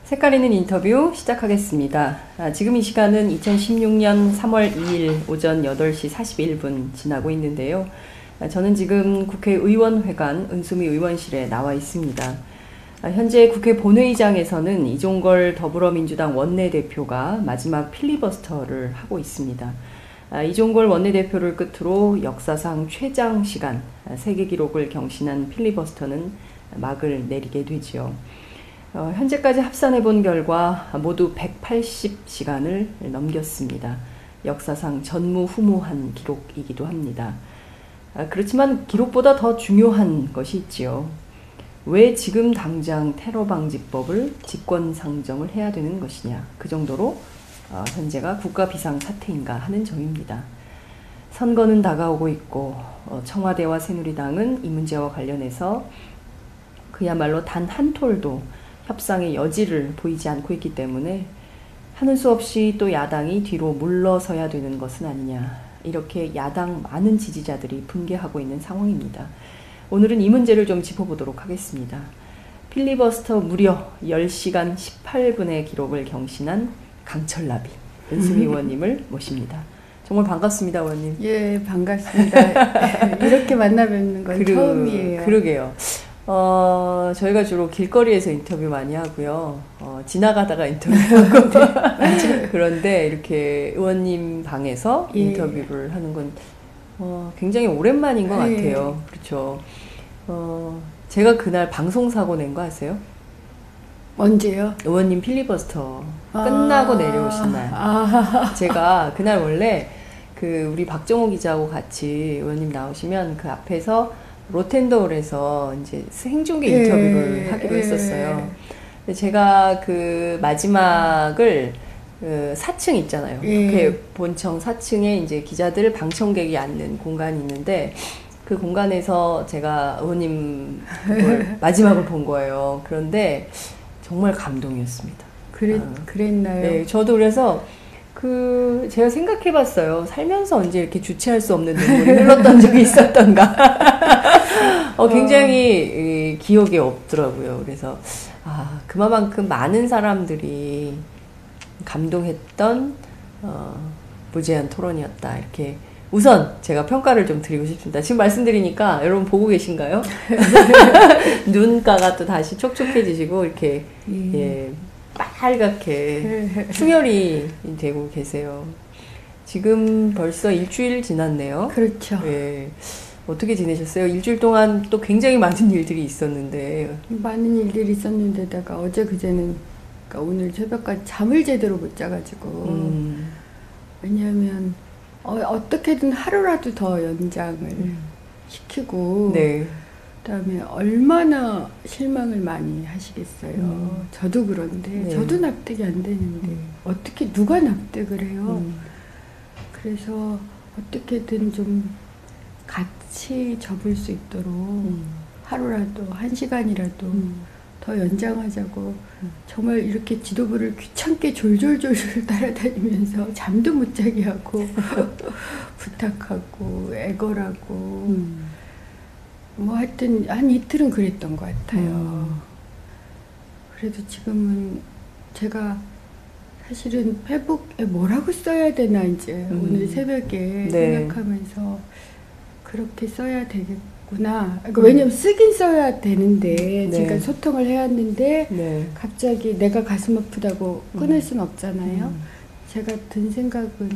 색깔 있는 인터뷰 시작하겠습니다. 지금 이 시간은 2016년 3월 2일 오전 8시 41분 지나고 있는데요. 저는 지금 국회의원회관 은수미 의원실에 나와 있습니다. 현재 국회 본회의장에서는 이종걸 더불어민주당 원내대표가 마지막 필리버스터를 하고 있습니다. 이종걸 원내대표를 끝으로 역사상 최장 시간, 세계 기록을 경신한 필리버스터는 막을 내리게 되지요. 현재까지 합산해 본 결과 모두 180시간을 넘겼습니다. 역사상 전무후무한 기록이기도 합니다. 그렇지만 기록보다 더 중요한 것이 있지요. 왜 지금 당장 테러방지법을 직권상정을 해야 되는 것이냐. 그 정도로 현재가 국가비상사태인가 하는 점입니다. 선거는 다가오고 있고 청와대와 새누리당은 이 문제와 관련해서 그야말로 단 한 톨도 협상의 여지를 보이지 않고 있기 때문에 하는 수 없이 또 야당이 뒤로 물러서야 되는 것은 아니냐. 이렇게 야당 많은 지지자들이 분개하고 있는 상황입니다. 오늘은 이 문제를 좀 짚어보도록 하겠습니다. 필리버스터 무려 10시간 18분의 기록을 경신한 강철나비 은수미 의원님을 모십니다. 정말 반갑습니다, 의원님. 예, 반갑습니다. 이렇게 만나 뵙는 건 처음이에요. 그러게요. 저희가 주로 길거리에서 인터뷰 많이 하고요. 지나가다가 인터뷰하고. 그런데 이렇게 의원님 방에서 예. 인터뷰를 하는 건 굉장히 오랜만인 것 같아요. 그렇죠. 제가 그날 방송사고 낸 거 아세요? 언제요? 의원님 필리버스터 끝나고 내려오신 날. 제가 그날 원래 우리 박정호 기자하고 같이 의원님 나오시면 그 앞에서 로텐더홀에서 이제 생중계 인터뷰를 하기로 했었어요. 근데 제가 그 마지막을 4층 있잖아요. 국회 본청 4층에 이제 기자들 방청객이 앉는 공간이 있는데 그 공간에서 제가 의원님 마지막을 본 거예요. 그런데 정말 감동이었습니다. 그랬나요? 네, 저도 그래서 제가 생각해 봤어요. 살면서 언제 이렇게 주체할 수 없는 눈물이 흘렀던 적이 있었던가. 굉장히 기억에 없더라고요. 그래서, 그만큼 많은 사람들이 감동했던, 무제한 토론이었다. 이렇게. 우선 제가 평가를 좀 드리고 싶습니다. 지금 말씀드리니까 여러분 보고 계신가요? 눈가가 또 다시 촉촉해지시고, 이렇게, 예. 빨갛게 충혈이 되고 계세요. 지금 벌써 일주일 지났네요. 그렇죠. 예. 어떻게 지내셨어요? 일주일 동안 또 굉장히 많은 일들이 있었는데. 많은 일들이 있었는데다가 어제 그제는 그러니까 오늘 새벽까지 잠을 제대로 못 자가지고 왜냐하면 어떻게든 하루라도 더 연장을 시키고 네. 그다음에 얼마나 실망을 많이 하시겠어요. 저도 그런데 네. 저도 납득이 안 되는데 어떻게 누가 납득을 해요. 그래서 어떻게든 좀 같이 접을 수 있도록 하루라도 1시간이라도 더 연장하자고 정말 이렇게 지도부를 귀찮게 졸졸졸 따라다니면서 잠도 못 자게 하고 부탁하고 애걸하고 뭐 하여튼 한 이틀은 그랬던 것 같아요. 그래도 지금은 제가 사실은 페북에 뭐라고 써야 되나 이제 오늘 새벽에 생각하면서 그렇게 써야 되겠구나. 그러니까 왜냐면 쓰긴 써야 되는데 제가 소통을 해왔는데 갑자기 내가 가슴 아프다고 끊을 수는 없잖아요. 제가 든 생각은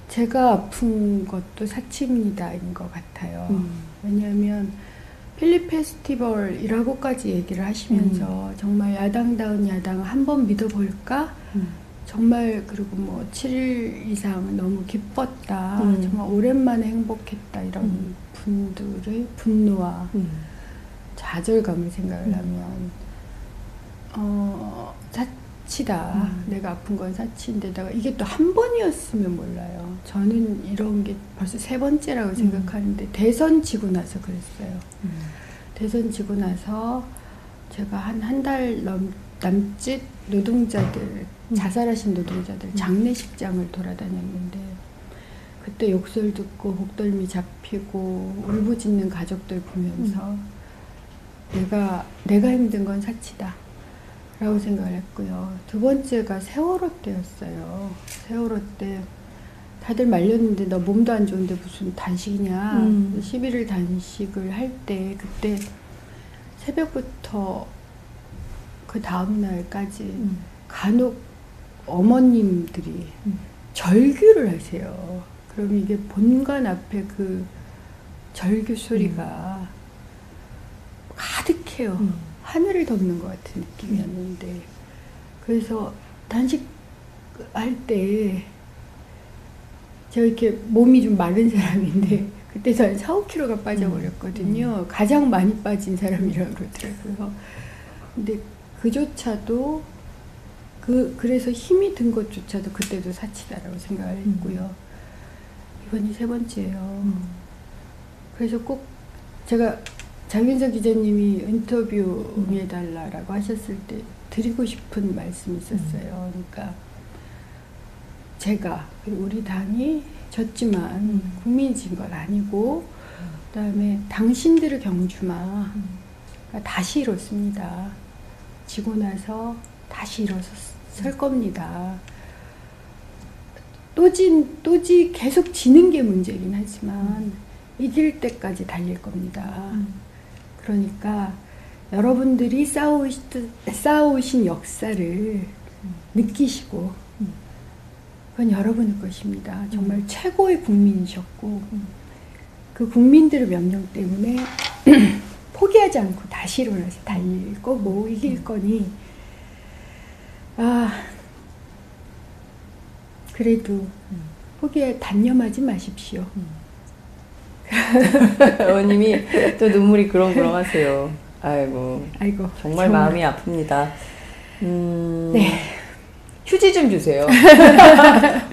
제가 아픈 것도 사치입니다인 것 같아요. 왜냐하면 필립 페스티벌이라고까지 얘기를 하시면서 정말 야당다운 야당 한번 믿어볼까? 정말 그리고 뭐 7일 이상 너무 기뻤다. 정말 오랜만에 행복했다. 이런 분들의 분노와 좌절감을 생각을 하면 사치다. 내가 아픈 건 사치인데다가 이게 또 한 번이었으면 몰라요. 저는 이런 게 벌써 3번째라고 생각하는데 대선 지고 나서 그랬어요. 대선 지고 나서 제가 한 달 남짓 노동자들 자살하신 노동자들 장례식장을 돌아다녔는데 그때 욕설 듣고 목덜미 잡히고 울부짖는 가족들 보면서 내가 힘든 건 사치다. 라고 생각을 했고요. 두 번째가 세월호 때였어요. 세월호 때 다들 말렸는데 너 몸도 안 좋은데 무슨 단식이냐. 11일 단식을 할 때 그때 새벽부터 그 다음날까지 간혹 어머님들이 절규를 하세요. 그럼 이게 본관 앞에 그 절규 소리가 가득해요. 하늘을 덮는 것 같은 느낌이었는데 그래서 단식할 때 제가 이렇게 몸이 좀 마른 사람인데 그때 전 4, 5kg가 빠져버렸거든요. 가장 많이 빠진 사람이라고 그러더라고요. 근데 그조차도 그래서 힘이 든 것조차도 그때도 사치다라고 생각을 했고요. 이번이 세 번째예요. 그래서 꼭 제가 장윤석 기자님이 인터뷰 응해달라고 하셨을 때 드리고 싶은 말씀이 있었어요. 그러니까 제가 그리고 우리 당이 졌지만 국민이 진 건 아니고 그다음에 당신들의 경주마 다시 일었습니다. 지고 나서 다시 일어서 설 겁니다. 계속 지는 게 문제긴 하지만 이길 때까지 달릴 겁니다. 그러니까 여러분들이 쌓아오신 역사를 느끼시고 그건 여러분의 것입니다. 정말 최고의 국민이셨고 그 국민들의 명령 때문에 포기하지 않고 다시 일어나서 달릴 거고 이길 거니 그래도 단념하지 마십시오. 어머님이 또 눈물이 그렁그렁 하세요. 아이고 정말 마음이 아픕니다. 네. 휴지 좀 주세요.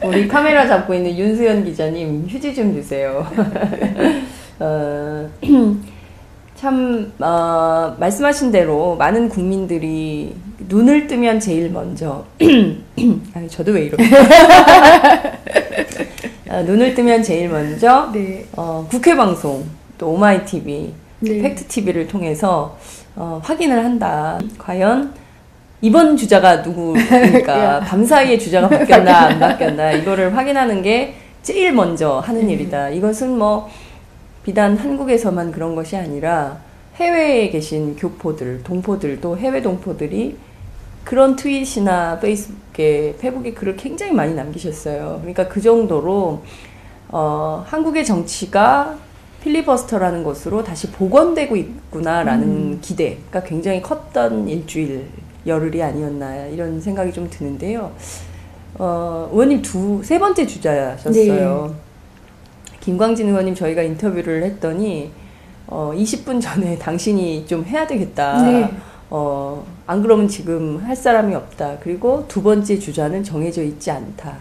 우리 카메라 잡고 있는 윤수연 기자님 휴지 좀 주세요. 참 말씀하신 대로 많은 국민들이 눈을 뜨면 제일 먼저 아니 저도 왜 이러죠? 눈을 뜨면 제일 먼저 네. 국회 방송 또 오마이TV, 네. 팩트TV를 통해서 확인을 한다. 과연 이번 주자가 누구니까 밤사이에 주자가 바뀌었나 안 바뀌었나 이거를 확인하는 게 제일 먼저 하는 일이다. 이것은 뭐 비단 한국에서만 그런 것이 아니라 해외에 계신 교포들, 동포들도 해외 동포들이 그런 트윗이나 페이스북에 글을 굉장히 많이 남기셨어요. 그러니까 그 정도로 한국의 정치가 필리버스터라는 것으로 다시 복원되고 있구나라는 기대가 굉장히 컸던 일주일 열흘이 아니었나 이런 생각이 좀 드는데요. 의원님 세 번째 주자셨어요. 네. 김광진 의원님 저희가 인터뷰를 했더니 20분 전에 당신이 좀 해야 되겠다. 네. 안 그러면 지금 할 사람이 없다. 그리고 두 번째 주자는 정해져 있지 않다.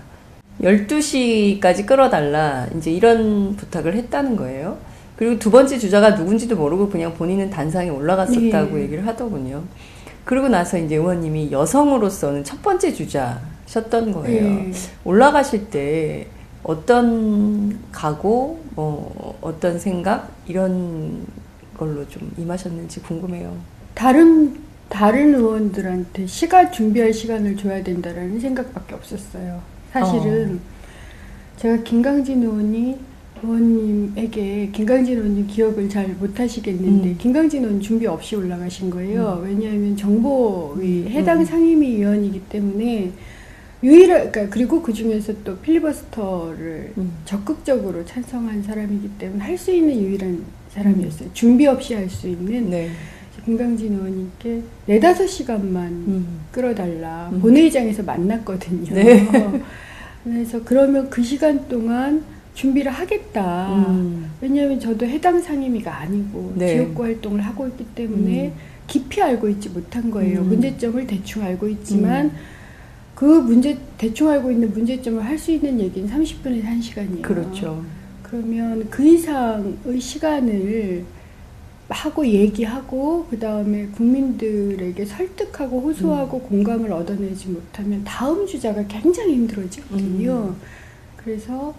12시까지 끌어달라. 이제 이런 부탁을 했다는 거예요. 그리고 두 번째 주자가 누군지도 모르고 그냥 본인은 단상에 올라갔었다고 네. 얘기를 하더군요. 그러고 나서 이제 의원님이 여성으로서는 첫 번째 주자셨던 거예요. 네. 올라가실 때 어떤 각오, 어떤 생각 이런 걸로 좀 임하셨는지 궁금해요. 다른 의원들한테 준비할 시간을 줘야 된다라는 생각밖에 없었어요. 사실은 제가 김광진 의원님에게 김광진 의원님 기억을 잘 못하시겠는데 김광진 의원 준비 없이 올라가신 거예요. 왜냐하면 정보위 해당 상임위원이기 때문에 그러니까 그리고 그 중에서 또 필리버스터를 적극적으로 찬성한 사람이기 때문에 할 수 있는 유일한 사람이었어요. 준비 없이 할 수 있는. 네. 김광진 의원님께 4-5시간만 끌어달라. 본회의장에서 만났거든요. 네. 그래서 그러면 그 시간 동안 준비를 하겠다. 왜냐하면 저도 해당 상임위가 아니고 네. 지역구 활동을 하고 있기 때문에 깊이 알고 있지 못한 거예요. 문제점을 대충 알고 있지만 대충 알고 있는 문제점을 할 수 있는 얘기는 30분에서 1시간이에요. 그렇죠. 그러면 그 이상의 시간을 하고 얘기하고 그 다음에 국민들에게 설득하고 호소하고 공감을 얻어내지 못하면 다음 주자가 굉장히 힘들어지거든요. 그래서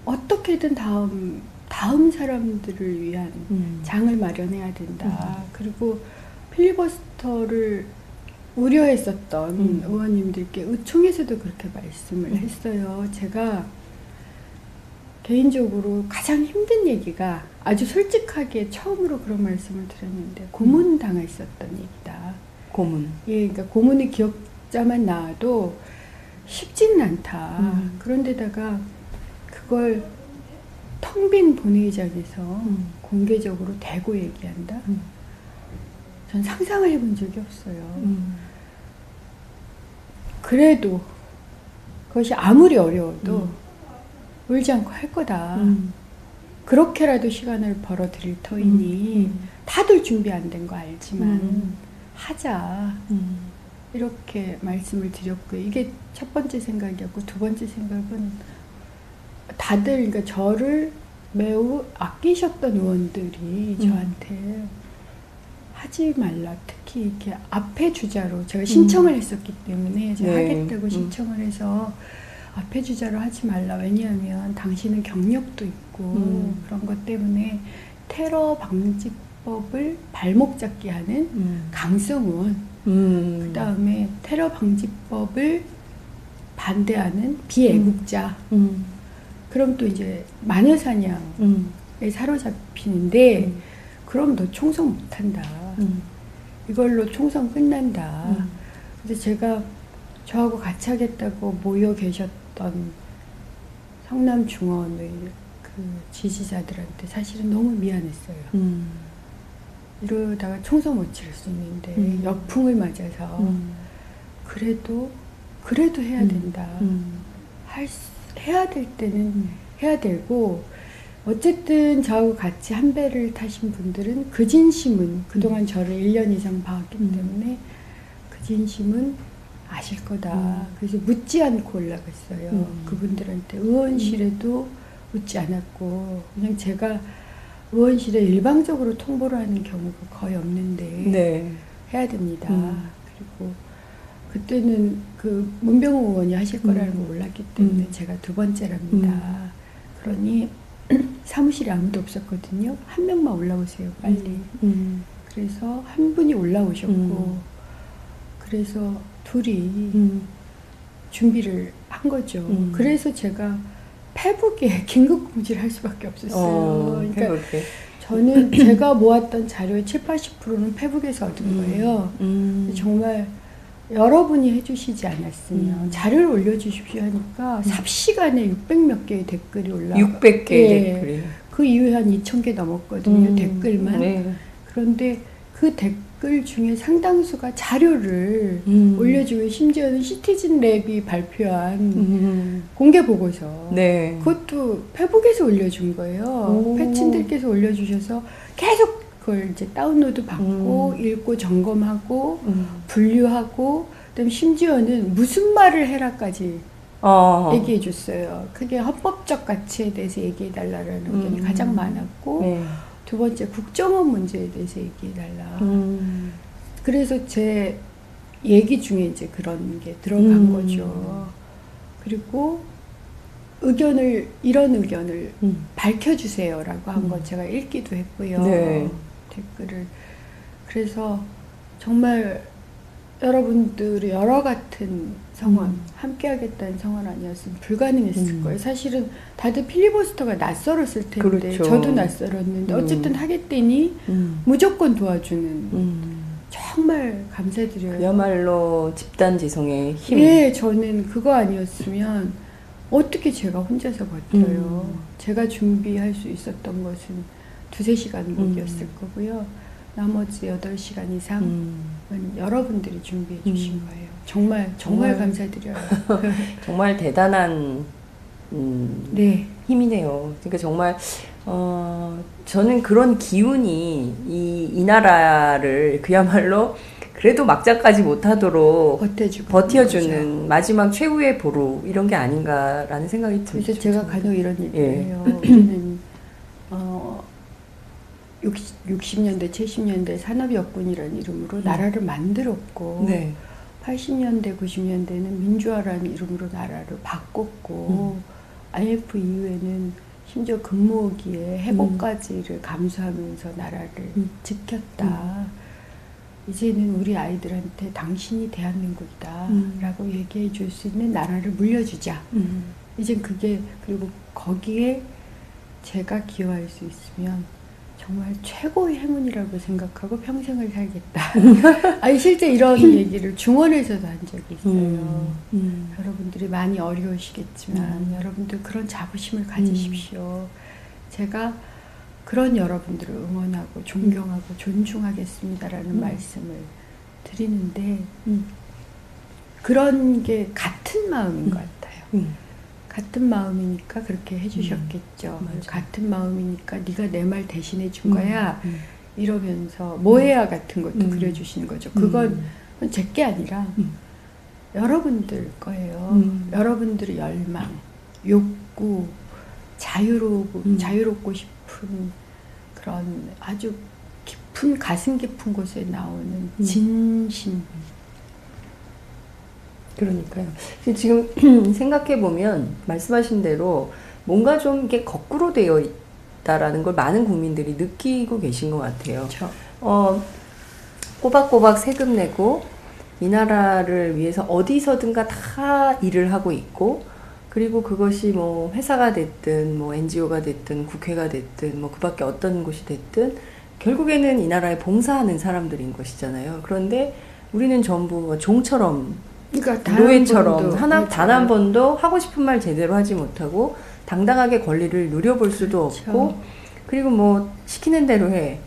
어떻게든 다음 사람들을 위한 장을 마련해야 된다. 그리고 필리버스터를 우려했었던 의원님들께 의총에서도 그렇게 말씀을 했어요. 제가 개인적으로 가장 힘든 얘기가 아주 솔직하게 처음으로 그런 말씀을 드렸는데 고문 당했었던 얘기다. 고문. 예, 그러니까 고문의 기억자만 나와도 쉽지는 않다. 그런데다가 그걸 텅 빈 본회의장에서 공개적으로 대고 얘기한다. 전 상상을 해본 적이 없어요. 그래도 그것이 아무리 어려워도 울지 않고 할 거다. 그렇게라도 시간을 벌어들일 터이니 다들 준비 안 된 거 알지만 하자. 이렇게 말씀을 드렸고요. 이게 첫 번째 생각이었고 두 번째 생각은 다들 그러니까 저를 매우 아끼셨던 의원들이 저한테 하지 말라. 특히 이렇게 앞에 주자로 제가 신청을 했었기 때문에 제가 하겠다고 신청을 해서 앞에 주자로 하지 말라. 왜냐하면 당신은 경력도 있고 그런 것 때문에 테러 방지법을 발목 잡게 하는 강성원, 그 다음에 테러 방지법을 반대하는 비애국자. 그럼 또 이제 마녀사냥에 사로잡히는데 그럼 너 총선 못한다. 이걸로 총선 끝난다. 그래서 제가 저하고 같이 하겠다고 모여 계셨던 성남중원의 그 지지자들한테 사실은 너무 미안했어요. 이러다가 총선 못 치를 수 있는데 역풍을 맞아서 그래도 해야 된다. 해야 될 때는 해야 되고 어쨌든 저하고 같이 한 배를 타신 분들은 그 진심은 그동안 저를 1년 이상 봐왔기 때문에 그 진심은 아실 거다. 그래서 묻지 않고 올라갔어요. 그분들한테 의원실에도 묻지 않았고 그냥 제가 의원실에 일방적으로 통보를 하는 경우가 거의 없는데 해야 됩니다. 그리고 그때는 그 문병호 의원이 하실 거라는 걸 몰랐기 때문에 제가 두 번째랍니다. 그러니 사무실에 아무도 없었거든요. 한 명만 올라오세요, 빨리. 그래서 한 분이 올라오셨고 그래서 둘이 준비를 한 거죠. 그래서 제가 페북에 긴급공지를 할 수밖에 없었어요. 그러니까 저는 제가 모았던 자료의 70~80%는 페북에서 얻은 거예요. 정말 여러분이 해주시지 않았으면 자료를 올려주십시오 하니까 삽시간에 600몇 개의 댓글이 올라와요. 600개의 댓글이. 그 이후에 한 2000개 넘었거든요. 댓글만. 네. 그런데 그 댓글 중에 상당수가 자료를 올려주고 심지어는 시티즌랩이 발표한 공개 보고서 그것도 페북에서 올려준 거예요. 패친들께서 올려주셔서 계속 그걸 이제 다운로드 받고 읽고 점검하고 분류하고 그다음에 심지어는 무슨 말을 해라까지 얘기해 줬어요. 그게 헌법적 가치에 대해서 얘기해 달라는 의견이 가장 많았고 두 번째 국정원 문제에 대해서 얘기해 달라. 그래서 제 얘기 중에 이제 그런 게 들어간 거죠. 그리고 이런 의견을 밝혀주세요라고 한 건 제가 읽기도 했고요. 댓글을. 그래서 정말 여러분들의 여러 같은 성원, 함께 하겠다는 성원 아니었으면 불가능했을 거예요. 사실은 다들 필리버스터가 낯설었을 텐데 저도 낯설었는데 어쨌든 하겠다니 무조건 도와주는 정말 감사드려요. 그야말로 집단지성의 힘. 예, 저는 그거 아니었으면 어떻게 제가 혼자서 버텨요. 제가 준비할 수 있었던 것은 2~3시간 목이었을 거고요. 나머지 8시간 이상은 여러분들이 준비해 주신 거예요. 정말 감사드려요. 정말 대단한 힘이네요. 그러니까 정말 저는 그런 기운이 이 나라를 그야말로 그래도 막자까지 못하도록 버텨주는 마지막 최후의 보루 이런 게 아닌가라는 생각이 듭니다. 그래서 제가 간혹 이런 얘기를 해요. 우리는 60년대, 70년대 산업혁군이라는 이름으로 나라를 만들었고 80년대, 90년대는 민주화라는 이름으로 나라를 바꿨고 IMF 이후에는 심지어 근무기에 해고까지를 감수하면서 나라를 지켰다. 이제는 우리 아이들한테 당신이 대한민국이다 라고 얘기해 줄 수 있는 나라를 물려주자. 이젠 그게, 그리고 거기에 제가 기여할 수 있으면 정말 최고의 행운이라고 생각하고 평생을 살겠다. 아니 실제 이런 얘기를 중원에서도 한 적이 있어요. 여러분들이 많이 어려우시겠지만 여러분들 그런 자부심을 가지십시오. 제가 그런 여러분들을 응원하고 존경하고 존중하겠습니다라는 말씀을 드리는데 그런 게 같은 마음인 것 같아요. 같은 마음이니까 그렇게 해주셨겠죠. 같은 마음이니까 네가 내 말 대신해 준 거야. 이러면서 모해야 같은 것도 그려주시는 거죠. 그건 제 게 아니라 여러분들 거예요. 여러분들의 열망, 욕구, 자유롭고 싶은 그런 아주 깊은 가슴 깊은 곳에 나오는 진심. 그러니까요. 지금 생각해보면 말씀하신 대로 뭔가 좀 이렇게 거꾸로 되어 있다라는 걸 많은 국민들이 느끼고 계신 것 같아요. 그렇죠. 꼬박꼬박 세금 내고 이 나라를 위해서 어디서든가 다 일을 하고 있고, 그리고 그것이 뭐 회사가 됐든 뭐 NGO가 됐든 국회가 됐든 뭐 그 밖에 어떤 곳이 됐든 결국에는 이 나라에 봉사하는 사람들인 것이잖아요. 그런데 우리는 전부 종처럼, 그러니까 노예처럼 단 한 번도 하고 싶은 말 제대로 하지 못하고 당당하게 권리를 누려볼 수도 그렇죠. 없고, 그리고 뭐 시키는 대로 해,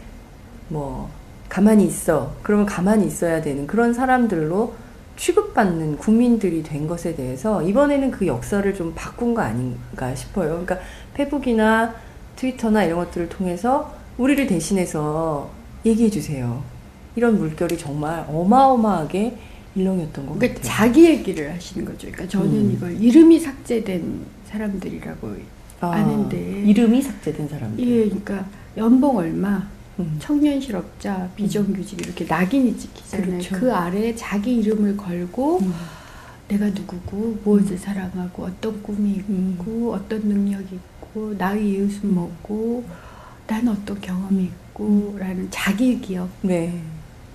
뭐 가만히 있어, 그러면 가만히 있어야 되는 그런 사람들로 취급받는 국민들이 된 것에 대해서 이번에는 그 역사를 좀 바꾼 거 아닌가 싶어요. 그러니까 페북이나 트위터나 이런 것들을 통해서 우리를 대신해서 얘기해 주세요. 이런 물결이 정말 어마어마하게 일렁였던 것 그러니까 같아요. 자기 얘기를 하시는 거죠. 그러니까 저는 이걸 이름이 삭제된 사람들이라고 아는데, 이름이 삭제된 사람들. 예, 그러니까 연봉 얼마, 청년 실업자, 비정규직 이렇게 낙인이 찍히잖아요. 그렇죠. 그 아래에 자기 이름을 걸고 내가 누구고 무엇을 사랑하고 어떤 꿈이 있고 어떤 능력이 있고 나의 이웃은 뭐고 난 어떤 경험이 있고 라는 자기 기억. 네.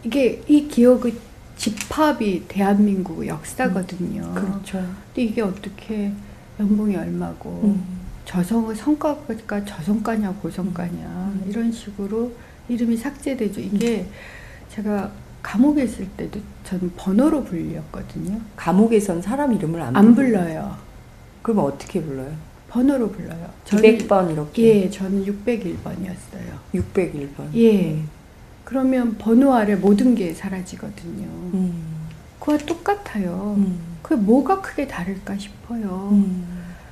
이게 이 기억의 집합이 대한민국의 역사거든요. 그렇죠. 근데 이게 어떻게 연봉이 얼마고 성과가 저성과냐 고성과냐 이런 식으로 이름이 삭제되죠. 이게 제가 감옥에 있을 때도 저는 번호로 불렸거든요. 감옥에선 사람 이름을 안 불러요. 그럼 어떻게 불러요? 번호로 불러요. 200번 이렇게? 예, 저는 601번이었어요. 601번. 예. 그러면 번호 아래 모든 게 사라지거든요. 그와 똑같아요. 그게 뭐가 크게 다를까 싶어요.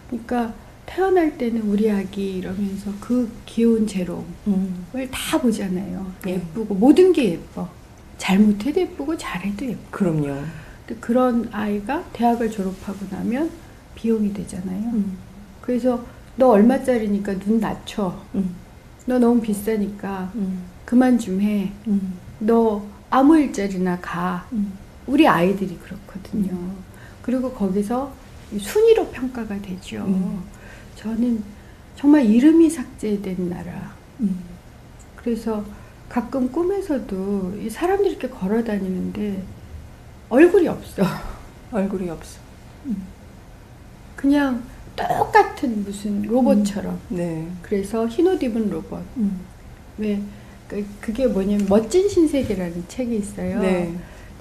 그러니까 태어날 때는 우리 아기 이러면서 그 귀여운 재롱을 다 보잖아요. 예쁘고 모든 게 예뻐. 잘못해도 예쁘고 잘해도 예뻐. 그럼요. 근데 그런 아이가 대학을 졸업하고 나면 비용이 되잖아요. 그래서 너 얼마짜리니까 눈 낮춰. 너 너무 비싸니까 그만 좀 해. 너 아무 일자리나 가. 우리 아이들이 그렇거든요. 그리고 거기서 순위로 평가가 되죠. 저는 정말 이름이 삭제된 나라. 그래서 가끔 꿈에서도 이 사람들이 이렇게 걸어 다니는데 얼굴이 없어. 얼굴이 없어. 그냥 똑같은 무슨 로봇처럼. 네. 그래서 흰옷 입은 로봇. 왜 그게 뭐냐면 멋진 신세계라는 책이 있어요. 네.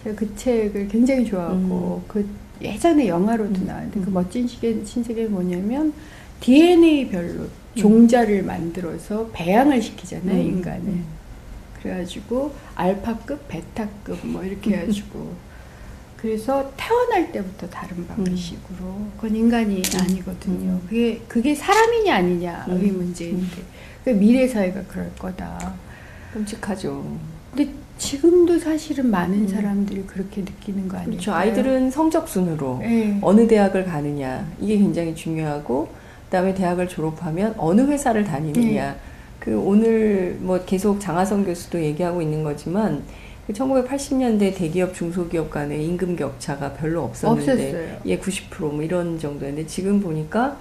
제가 그 책을 굉장히 좋아하고 그 예전에 영화로도 나왔는데 그 멋진 신세계는 뭐냐면 DNA별로 종자를 만들어서 배양을 시키잖아요, 인간을. 그래가지고 알파급, 베타급 뭐 이렇게 해가지고 그래서 태어날 때부터 다른 방식으로 그건 인간이 아니거든요. 그게 사람이냐 아니냐의 문제인데 그 미래 사회가 그럴 거다. 끔찍하죠. 근데 지금도 사실은 많은 사람들이 그렇게 느끼는 거 아닐까요? 그렇죠. 아이들은 성적 순으로 네. 어느 대학을 가느냐 이게 굉장히 중요하고, 그다음에 대학을 졸업하면 어느 회사를 다니느냐. 그 오늘 뭐 계속 장하성 교수도 얘기하고 있는 거지만 그 1980년대 대기업 중소기업 간의 임금 격차가 별로 없었는데 없었어요. 예, 90% 뭐 이런 정도였는데 지금 보니까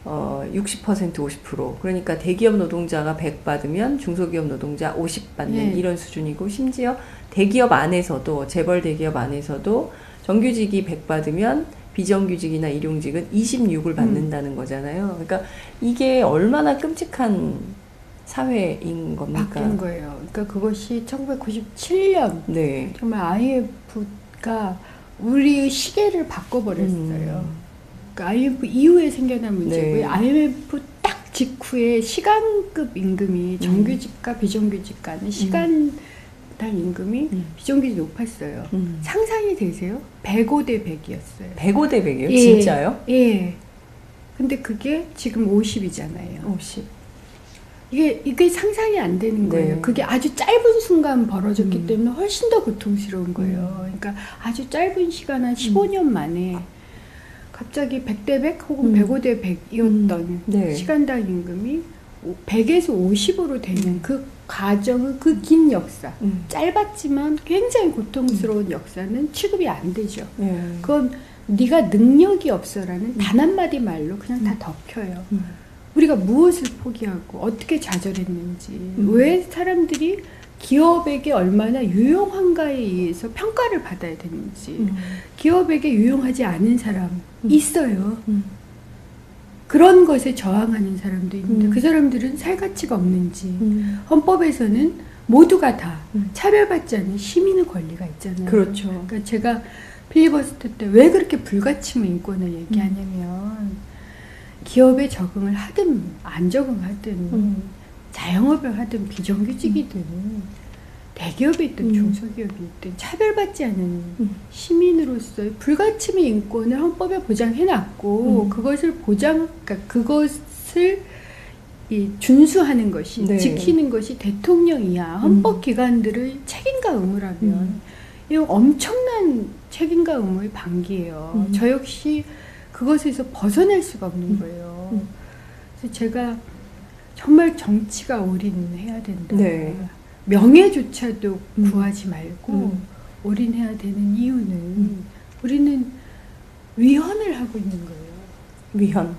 60% 50%. 그러니까 대기업 노동자가 100 받으면 중소기업 노동자 50 받는 예. 이런 수준이고, 심지어 대기업 안에서도, 재벌 대기업 안에서도 정규직이 100 받으면 비정규직이나 일용직은 26을 받는다는 거잖아요. 그러니까 이게 얼마나 끔찍한 사회인 겁니까? 바뀐 거예요. 그러니까 그것이 1997년 네. 정말 IMF가 우리의 시계를 바꿔버렸어요. 그러니까 IMF 이후에 생겨난 문제고요. 네. IMF 딱 직후에 시간급 임금이 정규직과 비정규직 간의 시간당 임금이 비정규직이 높았어요. 상상이 되세요? 105대 100이었어요. 105대 100이요? 예. 진짜요? 예. 근데 그게 지금 50이잖아요. 50. 이게 상상이 안 되는 거예요. 네. 그게 아주 짧은 순간 벌어졌기 때문에 훨씬 더 고통스러운 거예요. 그러니까 아주 짧은 시간 한 15년 만에 갑자기 100대 100 혹은 105대 100이었던 네. 시간당 임금이 100에서 50으로 되는 그 과정은 그 긴 역사, 짧았지만 굉장히 고통스러운 역사는 취급이 안 되죠. 네. 그건 네가 능력이 없어라는 단 한마디 말로 그냥 다 덮여요. 우리가 무엇을 포기하고 어떻게 좌절했는지, 왜 사람들이 기업에게 얼마나 유용한가에 의해서 평가를 받아야 되는지, 기업에게 유용하지 않은 사람 있어요. 그런 것에 저항하는 사람도 있는데 그 사람들은 살 가치가 없는지, 헌법에서는 모두가 다 차별받지 않는 시민의 권리가 있잖아요. 그렇죠. 그러니까 제가 필리버스터 때 왜 그렇게 불가침의 인권을 얘기하냐면 기업에 적응을 하든 안 적응하든 자영업을 하든 비정규직이든 대기업이 있든 중소기업이 있든 차별받지 않은 시민으로서의 불가침의 인권을 헌법에 보장해놨고 그것을 그러니까 그것을 준수하는 것이 네. 지키는 것이 대통령이야 헌법기관들의 책임과 의무라면 이거 엄청난 책임과 의무의 방기예요. 저 역시 그것에서 벗어날 수가 없는 거예요. 그래서 제가 정말 정치가 올인해야 된다. 네. 명예조차도 구하지 말고 올인해야 되는 이유는 우리는 위헌을 하고 있는 거예요. 위헌.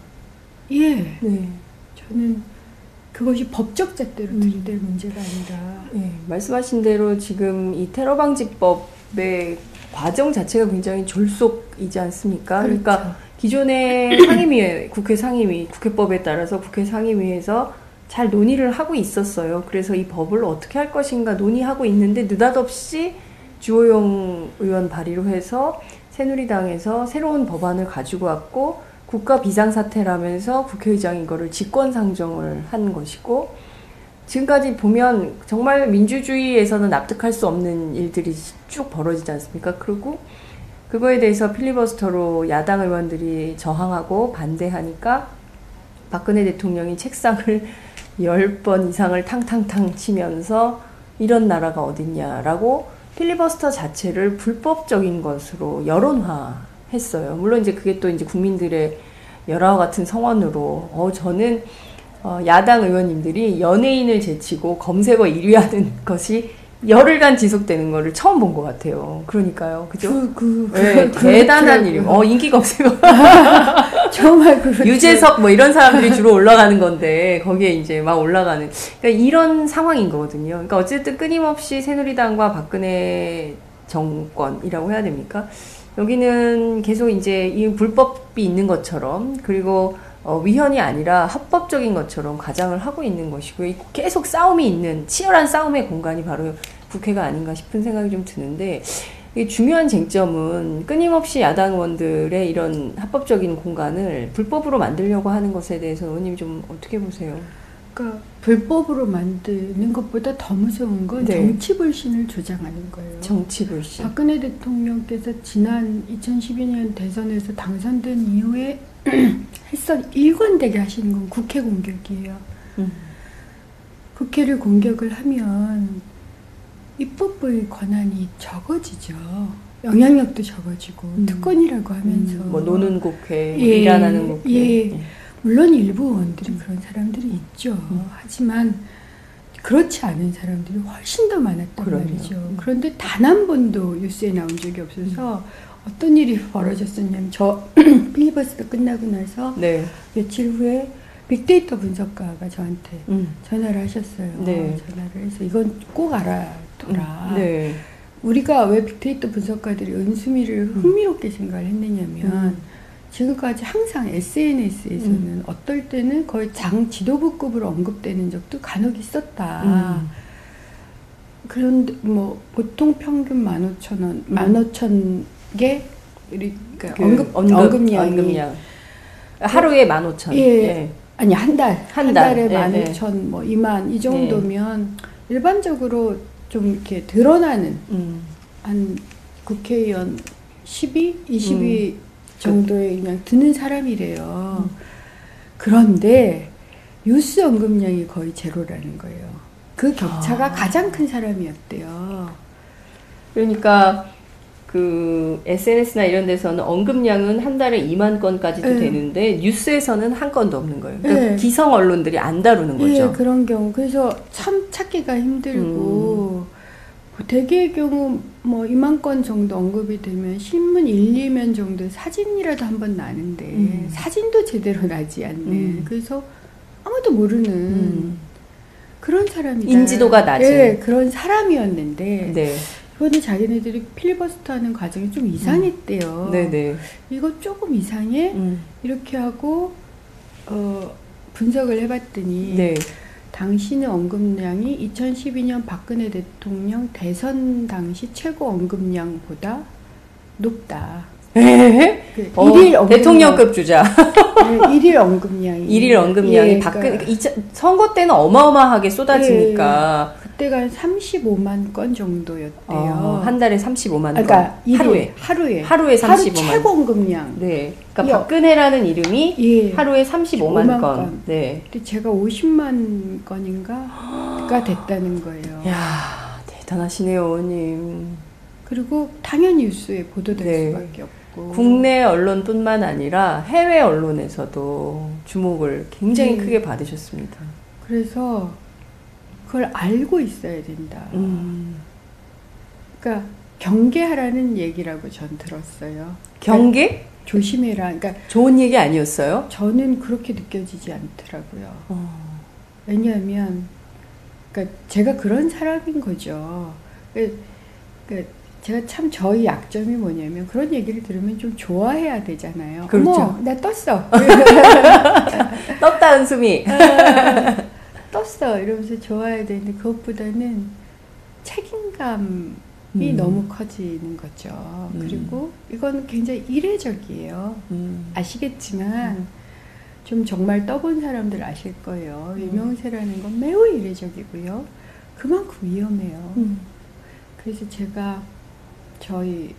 예. 네. 저는 그것이 법적 잣대로 들이댈 문제가 아니라 예, 말씀하신 대로 지금 이 테러 방지법의 과정 자체가 굉장히 졸속이지 않습니까? 그렇죠. 그러니까 기존의 상임위에, 국회 상임위, 국회법에 따라서 국회 상임위에서 잘 논의를 하고 있었어요. 그래서 이 법을 어떻게 할 것인가 논의하고 있는데 느닷없이 주호영 의원 발의로 해서 새누리당에서 새로운 법안을 가지고 왔고 국가 비상사태라면서 국회의장이 이거를 직권상정을 한 것이고 지금까지 보면 정말 민주주의에서는 납득할 수 없는 일들이 쭉 벌어지지 않습니까? 그리고 그거에 대해서 필리버스터로 야당 의원들이 저항하고 반대하니까 박근혜 대통령이 책상을 10번 이상을 탕탕탕 치면서 이런 나라가 어딨냐라고 필리버스터 자체를 불법적인 것으로 여론화했어요. 물론 이제 그게 또 이제 국민들의 열화와 같은 성원으로 저는 야당 의원님들이 연예인을 제치고 검색어 1위 하는 것이 열흘간 지속되는 거를 처음 본 것 같아요. 그러니까요. 그죠? 네, 대단한 일이에요. 인기 검색어. 정말 유재석 뭐 이런 사람들이 주로 올라가는 건데 거기에 이제 막 올라가는 그러니까 이런 상황인 거거든요. 그러니까 어쨌든 끊임없이 새누리당과 박근혜 정권이라고 해야 됩니까? 여기는 계속 이제 이 불법이 있는 것처럼 그리고 위헌이 아니라 합법적인 것처럼 가장을 하고 있는 것이고요. 계속 싸움이 있는 치열한 싸움의 공간이 바로 국회가 아닌가 싶은 생각이 좀 드는데 이 중요한 쟁점은 끊임없이 야당 의원들의 이런 합법적인 공간을 불법으로 만들려고 하는 것에 대해서 의원님 좀 어떻게 보세요? 그러니까 불법으로 만드는 것보다 더 무서운 건 네. 정치 불신을 조장하는 거예요. 정치 불신. 박근혜 대통령께서 지난 2012년 대선에서 당선된 이후에 일관되게 하시는 건 국회 공격이에요. 국회를 공격을 하면 입법부의 권한이 적어지죠. 영향력도 적어지고 특권이라고 하면서 뭐 노는 국회, 예, 일 안 하는 국회. 예. 물론 일부 의원들이 그런 사람들이 있죠. 하지만 그렇지 않은 사람들이 훨씬 더 많았단 그럼요. 말이죠. 그런데 단 한 번도 뉴스에 나온 적이 없어서 어떤 일이 벌어졌었냐면 저 필리버스터 끝나고 나서 네. 며칠 후에 빅데이터 분석가가 저한테 전화를 하셨어요. 네. 전화를 해서 이건 꼭 알아둬라. 네. 우리가 왜 빅데이터 분석가들이 은수미를 흥미롭게 생각을 했느냐면 지금까지 항상 SNS에서는 어떨 때는 거의 장 지도부급으로 언급되는 적도 간혹 있었다. 그런데 뭐 보통 평균 15,000원, 15,000개 그러니까 그 언급량이 하루에 15,000. 예. 네. 아니 한 달에 네. 15,000 뭐 2만 이 정도면 일반적으로 좀 이렇게 드러나는 한 국회의원 12, 20위 정도에 그냥 드는 사람이래요. 그런데 뉴스 언급량이 거의 제로라는 거예요. 그 격차가 가장 큰 사람이었대요. 그러니까 그 SNS나 이런 데서는 언급량은 한 달에 2만 건까지도 네. 되는데 뉴스에서는 한 건도 없는 거예요. 그러니까 네. 기성 언론들이 안 다루는 거죠. 예, 그런 경우. 그래서 참 찾기가 힘들고 대개의 경우 뭐 2만 건 정도 언급이 되면 신문 1, 2면 정도 사진이라도 한번 나는데 사진도 제대로 나지 않는 그래서 아무도 모르는 그런 사람이다. 인지도가 낮은. 예, 그런 사람이었는데 네. 이번에 자기네들이 필리버스터 하는 과정이 좀 이상했대요. 네네. 이거 조금 이상해? 이렇게 하고 분석을 해봤더니 네. 당신의 언급량이 2012년 박근혜 대통령 대선 당시 최고 언급량보다 높다. 에? 그 일일 언급량, 대통령급 주자. 네, 일일 언급량이. 일일 언급량이 예, 박근혜 선거 때는 어마어마하게 쏟아지니까. 예, 그때가 한 35만 건 정도였대요. 한 달에 35만 건. 그러니까 하루에 35만. 하루 최고 언급량. 네. 그러니까 박근혜라는 이름이 예, 하루에 35만 건. 네. 근데 제가 50만 건인가가 됐다는 거예요. 야, 대단하시네요, 어머님. 그리고 당연히 뉴스에 보도될 네. 수밖에 없고. 국내 언론뿐만 아니라 해외 언론에서도 주목을 굉장히 크게 받으셨습니다. 그래서 그걸 알고 있어야 된다. 그러니까 경계하라는 얘기라고 전 들었어요. 경계? 그러니까 조심해라. 그러니까 좋은 얘기 아니었어요? 저는 그렇게 느껴지지 않더라고요. 왜냐하면 그러니까 제가 그런 사람인 거죠. 그러니까 제가 참 저희 약점이 뭐냐면 그런 얘기를 들으면 좀 좋아해야 되잖아요. 그렇죠. 어머, 나 떴어. 떴다, 은수미. 떴어. 이러면서 좋아해야 되는데 그것보다는 책임감이 너무 커지는 거죠. 그리고 이건 굉장히 이례적이에요. 아시겠지만 좀 정말 떠본 사람들 아실 거예요. 유명세라는 건 매우 이례적이고요. 그만큼 위험해요. 그래서 제가 저희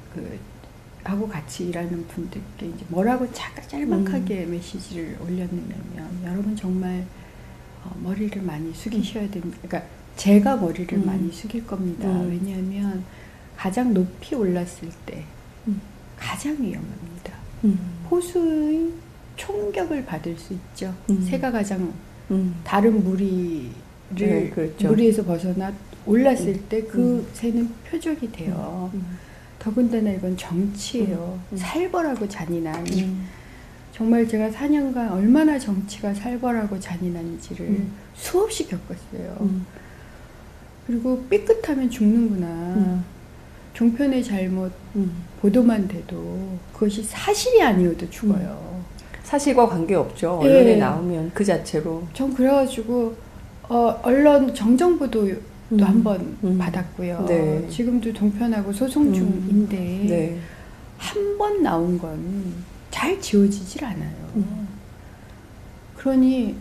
하고 같이 일하는 분들께 이제 뭐라고 짤막하게 메시지를 올렸느냐면 여러분 정말 머리를 많이 숙이셔야 됩니다. 그러니까 제가 머리를 많이 숙일 겁니다. 왜냐하면 가장 높이 올랐을 때 가장 위험합니다. 호수의 총격을 받을 수 있죠. 새가 가장 다른 무리를 네, 그렇죠. 무리에서 벗어나 올랐을 때 그 새는 표적이 돼요. 더군다나 이건 정치예요. 살벌하고 잔인한. 정말 제가 4년간 얼마나 정치가 살벌하고 잔인한지를 수없이 겪었어요. 그리고 삐끗하면 죽는구나. 종편의 잘못 보도만 돼도 그것이 사실이 아니어도 죽어요. 사실과 관계없죠. 언론에 나오면 그 자체로. 전 그래가지고 언론 정정보도도 한번 받았고요. 네. 지금도 종편하고 소송 중인데 네. 한 번 나온 건 잘 지워지질 않아요. 그러니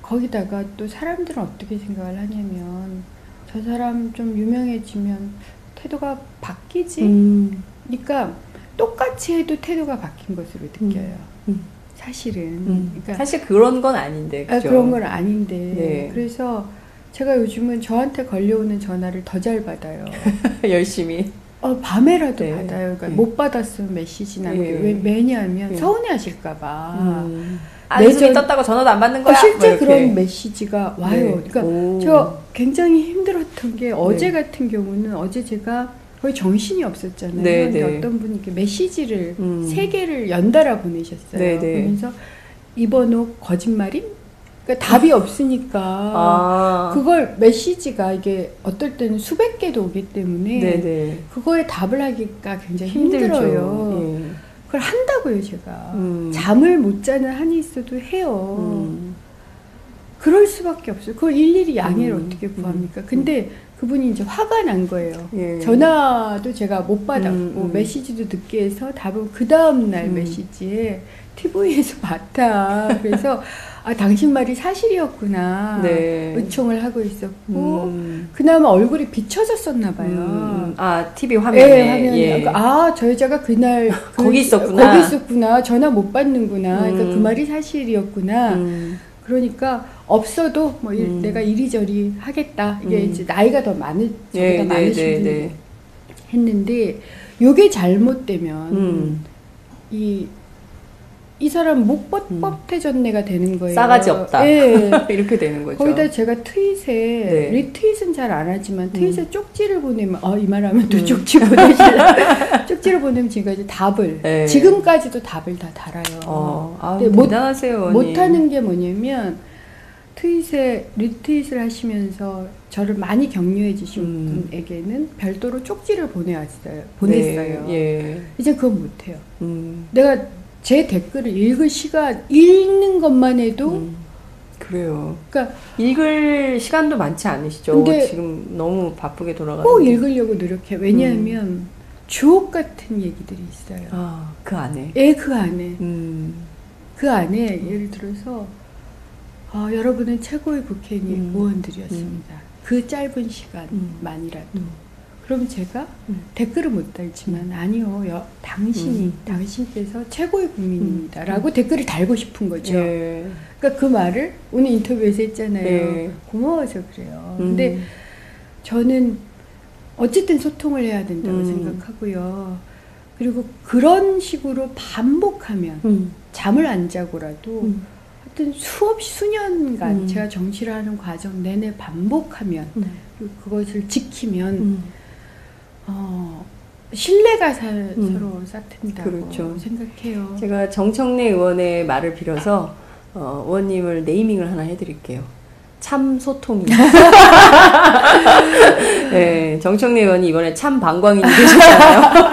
거기다가 또 사람들은 어떻게 생각을 하냐면 저 사람 좀 유명해지면 태도가 바뀌지? 그러니까 똑같이 해도 태도가 바뀐 것으로 느껴요. 사실은. 그러니까 사실 그런 건 아닌데. 그죠? 그런 건 아닌데. 네. 그래서 제가 요즘은 저한테 걸려오는 전화를 더 잘 받아요. 열심히. 밤에라도 네. 받아요. 그러니까 네. 못 받았으면 메시지 남겨. 네. 왜냐하면 네. 서운해하실까봐. 안수미 떴다고 전화도 안 받는 거야? 실제 뭐 그런 메시지가 와요. 네. 그러니까 저 굉장히 힘들었던 게 어제 같은 경우는 어제 제가 거의 정신이 없었잖아요. 네, 근데 네. 어떤 분이 이렇게 메시지를 3개를 연달아 보내셨어요. 네, 네. 그러면서 이번 옷 거짓말임? 그러니까 답이 없으니까 아. 그걸 메시지가 이게 어떨 때는 수백 개도 오기 때문에 네네. 그거에 답을 하기가 굉장히 힘들죠. 힘들어요. 예. 그걸 한다고요, 제가. 잠을 못 자는 한이 있어도 해요. 그럴 수밖에 없어요. 그걸 일일이 양해를 어떻게 구합니까? 근데 그분이 이제 화가 난 거예요. 예. 전화도 제가 못 받았고 메시지도 늦게 해서 답은 그 다음날 메시지에 TV에서 봤다. 그래서 아, 당신 말이 사실이었구나. 네. 의총을 하고 있었고 그나마 얼굴이 비춰졌었나 봐요. 아, TV 화면에. 네, 화면에. 예. 그러니까 아, 저 여자가 그날 거기 있었구나. 거기 있었구나. 전화 못 받는구나. 그러니까 그 말이 사실이었구나. 그러니까 없어도 뭐 내가 이리저리 하겠다. 이게 이제 나이가 더 많은 저보다 많으신 분이 했는데 요게 잘못되면 이 사람 목 뻣뻣해졌네가 되는 거예요. 싸가지 없다. 네. 이렇게 되는 거죠. 거기다 제가 트윗에 리트윗은 잘 안 하지만 트윗에 쪽지를 보내면 이 말하면 또 쪽지 보내실라 쪽지를 보내면 제가 이제 답을 지금까지도 답을 다 달아요. 근데 대단하세요. 못하는 게 뭐냐면 트윗에 리트윗을 하시면서 저를 많이 격려해 주신 분에게는 별도로 쪽지를 보냈어요. 예. 이제 그건 못해요. 내가 제 댓글을 읽는 것만 해도 그래요. 그러니까 읽을 시간도 많지 않으시죠? 근데 지금 너무 바쁘게 돌아가는데 꼭 읽으려고 노력해요. 왜냐하면 주옥 같은 얘기들이 있어요. 그 안에. 그 안에. 그 안에 예를 들어서 여러분은 최고의 국회의원 의원들이었습니다. 그 짧은 시간만이라도. 그럼 제가 댓글을 못 달지만 아니요, 당신께서 최고의 국민입니다. 라고 댓글을 달고 싶은 거죠. 그러니까 그 말을 오늘 인터뷰에서 했잖아요. 고마워서 그래요. 근데 저는 어쨌든 소통을 해야 된다고 생각하고요. 그리고 그런 식으로 반복하면 잠을 안 자고라도 하여튼 수년간 제가 정치를 하는 과정 내내 반복하면 그것을 지키면 신뢰가 서로 쌓인다고 그렇죠. 생각해요. 제가 정청래 의원의 말을 빌어서 의원님을 네이밍을 하나 해드릴게요. 참 소통이. 네, 정청래 의원이 이번에 참 방광인이 되셨잖아요.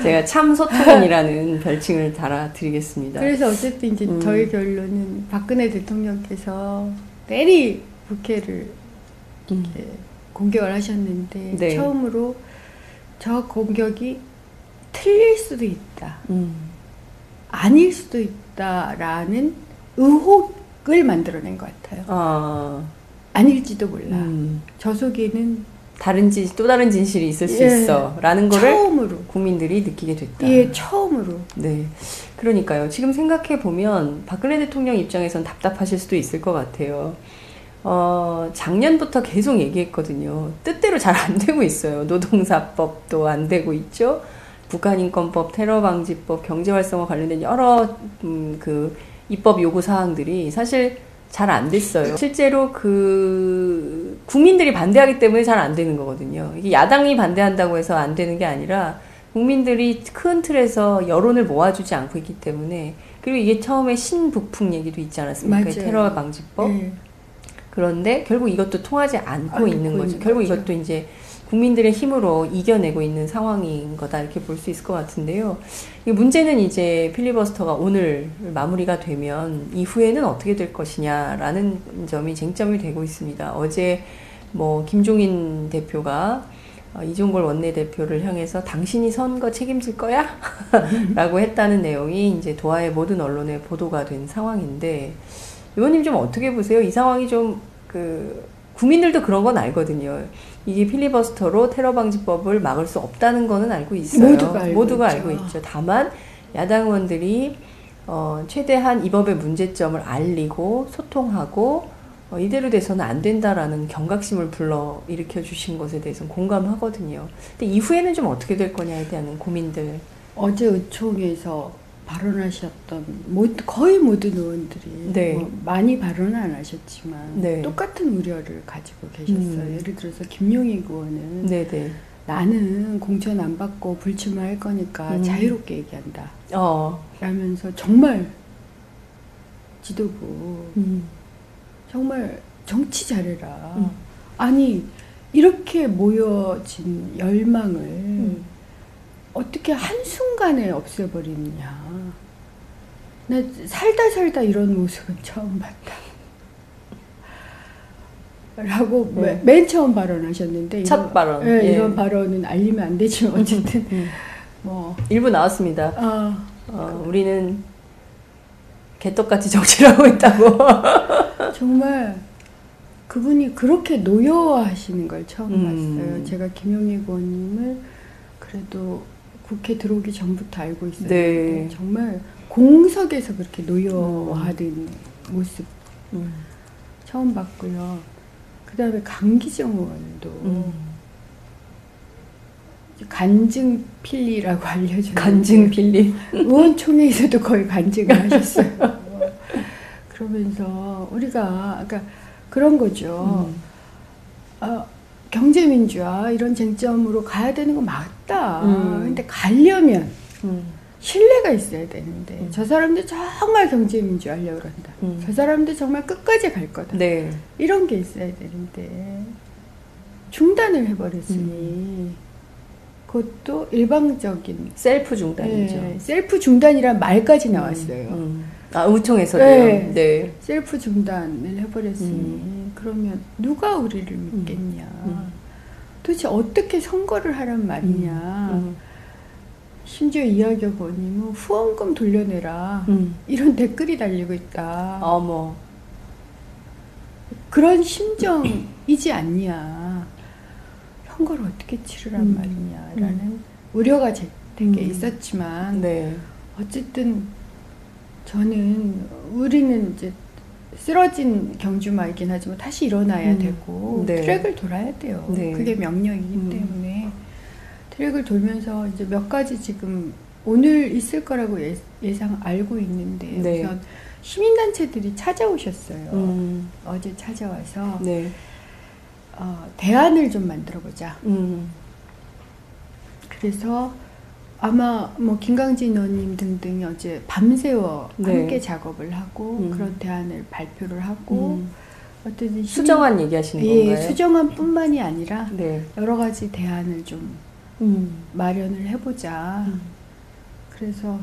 제가 참 소통인이라는 별칭을 달아드리겠습니다. 그래서 어쨌든 이제 저의 결론은 박근혜 대통령께서 때리 국회를 이렇게 공격을 하셨는데 처음으로 저 공격이 틀릴 수도 있다. 아닐 수도 있다라는 의혹을 만들어낸 것 같아요. 아닐지도 몰라. 저 속에는 또 다른 진실이 있을 수 있어. 라는 거를 처음으로 국민들이 느끼게 됐다. 처음으로. 네. 그러니까요. 지금 생각해보면 박근혜 대통령 입장에선 답답하실 수도 있을 것 같아요. 작년부터 계속 얘기했거든요. 뜻대로 잘 안 되고 있어요. 노동사법도 안 되고 있죠. 북한인권법, 테러방지법, 경제활성화 관련된 여러 그 입법 요구 사항들이 사실 잘 안 됐어요. 실제로 그 국민들이 반대하기 때문에 잘 안 되는 거거든요. 이게 야당이 반대한다고 해서 안 되는 게 아니라 국민들이 큰 틀에서 여론을 모아주지 않고 있기 때문에. 그리고 이게 처음에 신북풍 얘기도 있지 않았습니까? 테러방지법. 그런데 결국 이것도 통하지 않고 있는 거죠. 결국 이것도 이제 국민들의 힘으로 이겨내고 있는 상황인 거다 이렇게 볼 수 있을 것 같은데요. 문제는 이제 필리버스터가 오늘 마무리가 되면 이후에는 어떻게 될 것이냐라는 점이 쟁점이 되고 있습니다. 어제 김종인 대표가 이종걸 원내대표를 향해서 당신이 선거 책임질 거야? 라고 했다는 내용이 이제 도하의 모든 언론에 보도가 된 상황인데 의원님 좀 어떻게 보세요? 이 상황이 좀 국민들도 그런 건 알거든요. 이게 필리버스터로 테러방지법을 막을 수 없다는 거는 알고 있어요. 모두가 알고 있죠. 다만 야당 의원들이 최대한 이 법의 문제점을 알리고 소통하고 이대로 돼서는 안 된다라는 경각심을 불러일으켜 주신 것에 대해서는 공감하거든요. 근데 이후에는 좀 어떻게 될 거냐에 대한 고민들. 어제 의총에서 발언하셨던 거의 모든 의원들이 많이 발언은 안 하셨지만 똑같은 우려를 가지고 계셨어요. 예를 들어서 김용익 의원은 나는 공천 안 받고 불출마할 거니까 자유롭게 얘기한다. 라면서 정말 지도부 정말 정치 잘해라. 아니 이렇게 모여진 열망을 어떻게 한순간에 없애버리느냐. 나 살다 이런 모습은 처음 봤다. 라고 맨 처음 발언하셨는데 첫 발언. 네, 이런 발언은 알리면 안 되지만 어쨌든 뭐 일부 나왔습니다. 우리는 개떡같이 정치를 하고 있다고. 정말 그분이 그렇게 노여워하시는 걸 처음 봤어요. 제가 김용익 의원님을 그래도 국회 들어오기 전부터 알고 있었는데 네. 정말 공석에서 그렇게 노여워하는 모습 처음 봤고요. 그 다음에 강기정 의원도 간증필리라고 알려졌는데 간증필리. 의원총회에서도 거의 간증을 하셨어요. 그러면서 우리가 그러니까 그런 거죠. 경제민주화 이런 쟁점으로 가야 되는 거 맞다. 근데 가려면 신뢰가 있어야 되는데 저 사람들 정말 경제민주화 하려고 그런다. 저 사람들 정말 끝까지 갈 거다. 네. 이런 게 있어야 되는데 중단을 해버렸으니 그것도 일방적인 셀프 중단이죠. 네, 셀프 중단이란 말까지 나왔어요. 의총에서도요. 네. 네. 셀프 중단을 해버렸으니 그러면 누가 우리를 믿겠냐. 도대체 어떻게 선거를 하란 말이냐. 심지어 이하경 의원님은 후원금 돌려내라. 이런 댓글이 달리고 있다. 어머. 그런 심정이지 않냐. 선거를 어떻게 치르란 말이냐라는 우려가 되게 있었지만 네. 어쨌든 저는 우리는 이제 쓰러진 경주마이긴 하지만 다시 일어나야 되고 네. 트랙을 돌아야 돼요. 네. 그게 명령이기 때문에 트랙을 돌면서 이제 몇 가지 지금 오늘 있을 거라고 예상 알고 있는데 네. 우선 시민단체들이 찾아오셨어요. 어제 찾아와서 네. 대안을 좀 만들어보자. 그래서 아마 뭐 김강진 의원님 등등이 어제 밤새워 네. 함께 작업을 하고 그런 대안을 발표를 하고 어쨌든 수정안 얘기하시는 예, 건가요? 수정안뿐만이 아니라 네. 여러 가지 대안을 좀 마련을 해보자. 그래서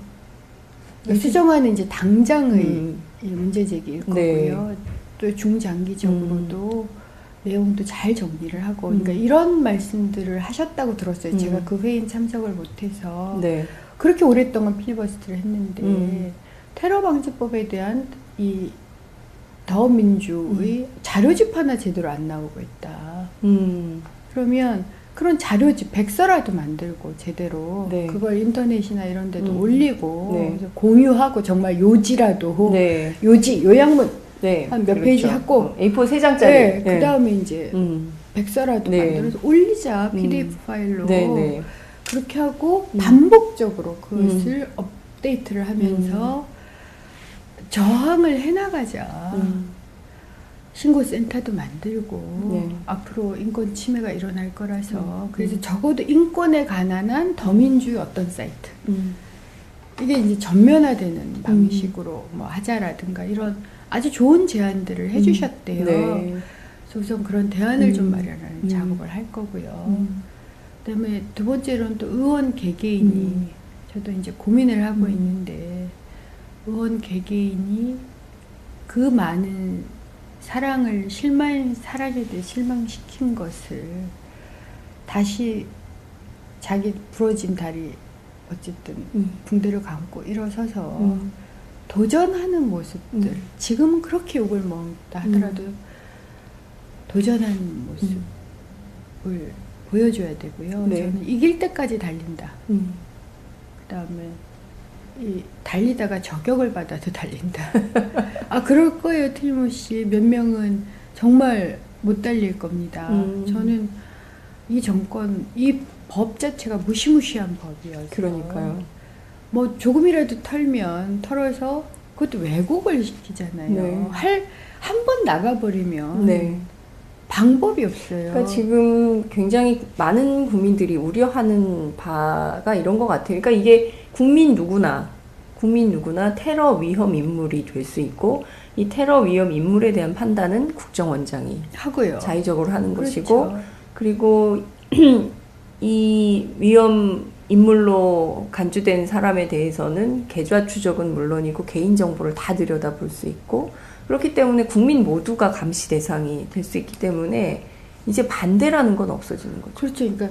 수정안은 이제 당장의 문제 제기일 거고요. 네. 또 중장기적으로도 내용도 잘 정리를 하고 그러니까 이런 말씀들을 하셨다고 들었어요. 제가 그 회의에 참석을 못해서 네. 그렇게 오랫동안 필리버스터를 했는데 테러 방지법에 대한 이 더민주의 자료집 하나 제대로 안 나오고 있다. 그러면 그런 자료집 백서라도 만들고 제대로 네. 그걸 인터넷이나 이런 데도 올리고 네. 그래서 공유하고 정말 요지라도 네. 요약문 네. 한 몇 그렇죠. 페이지 하고 A4 3장짜리. 네, 그 다음에 이제 백서라도 네. 만들어서 올리자 PDF 파일로 네, 네. 그렇게 하고 반복적으로 그것을 업데이트를 하면서 저항을 해나가자. 신고센터도 만들고 네. 앞으로 인권 침해가 일어날 거라서 그래서 적어도 인권에 관한 한 더민주의 어떤 사이트 이게 이제 전면화되는 방식으로 뭐 하자라든가 이런 아주 좋은 제안들을 해주셨대요. 네. 그래서 우선 그런 대안을 좀 마련하는 작업을 할 거고요. 그다음에 두 번째로는 또 의원 개개인이 저도 이제 고민을 하고 있는데 의원 개개인이 그 많은 사랑을 사랑에 실망시킨 것을 다시 자기 부러진 다리 어쨌든 붕대를 감고 일어서서 도전하는 모습들 지금은 그렇게 욕을 먹다 하더라도 도전하는 모습을 보여줘야 되고요. 네. 저는 이길 때까지 달린다. 그 다음에 달리다가 저격을 받아도 달린다. 그럴 거예요. 틀림없이 몇 명은 정말 못 달릴 겁니다. 저는 이 정권, 이 법 자체가 무시무시한 법이어서 그러니까요. 뭐 조금이라도 털어서 그것도 왜곡을 시키잖아요. 네. 한 번 나가버리면 네. 방법이 없어요. 그러니까 지금 굉장히 많은 국민들이 우려하는 바가 이런 것 같아요. 그러니까 이게 국민 누구나 테러 위험 인물이 될 수 있고, 이 테러 위험 인물에 대한 판단은 국정원장이 하고요. 자의적으로 하는 그렇죠. 것이고, 그리고 이 위험 인물로 간주된 사람에 대해서는 계좌 추적은 물론이고 개인 정보를 다 들여다볼 수 있고, 그렇기 때문에 국민 모두가 감시 대상이 될 수 있기 때문에 이제 반대라는 건 없어지는 거죠. 그렇죠. 그러니까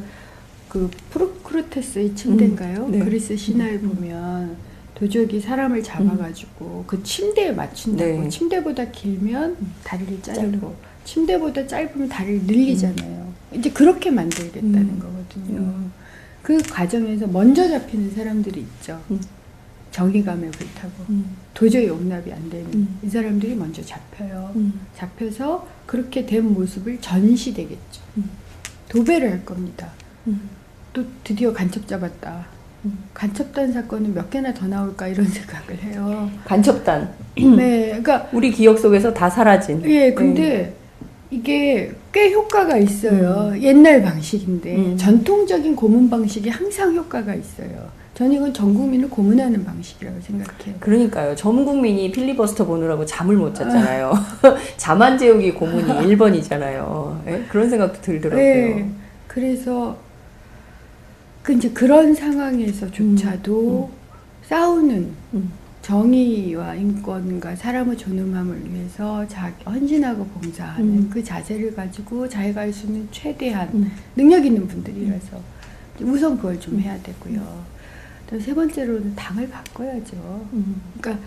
그 프로크루테스의 침대인가요? 네. 그리스 신화에 보면 도적이 사람을 잡아가지고 그 침대에 맞춘다고. 네. 침대보다 길면 다리를 자르고 침대보다 짧으면 다리를 늘리잖아요. 이제 그렇게 만들겠다는 거거든요. 그 과정에서 먼저 잡히는 사람들이 있죠. 정의감에 불타고 도저히 용납이 안 되는 이 사람들이 먼저 잡혀요. 잡혀서 그렇게 된 모습을 전시되겠죠. 도배를 할 겁니다. 또 드디어 간첩 잡았다. 간첩단 사건은 몇 개나 더 나올까 이런 생각을 해요. 간첩단. 네, 그러니까 우리 기억 속에서 다 사라진. 예, 근데 이게 꽤 효과가 있어요. 옛날 방식인데 전통적인 고문 방식이 항상 효과가 있어요. 저는 이건 전 국민을 고문하는 방식이라고 생각해요. 그러니까요. 전 국민이 필리버스터 보느라고 잠을 못 잤잖아요. 잠 안 재우기 고문이 1번이잖아요. 예? 그런 생각도 들더라고요. 네, 그래서 이제 그런 상황에서조차도 싸우는 정의와 인권과 사람의 존엄함을 위해서 헌신하고 봉사하는 그 자세를 가지고 자기가 할 수 있는 최대한 능력 있는 분들이라서 우선 그걸 좀 해야 되고요. 또 세 번째로는 당을 바꿔야죠. 그러니까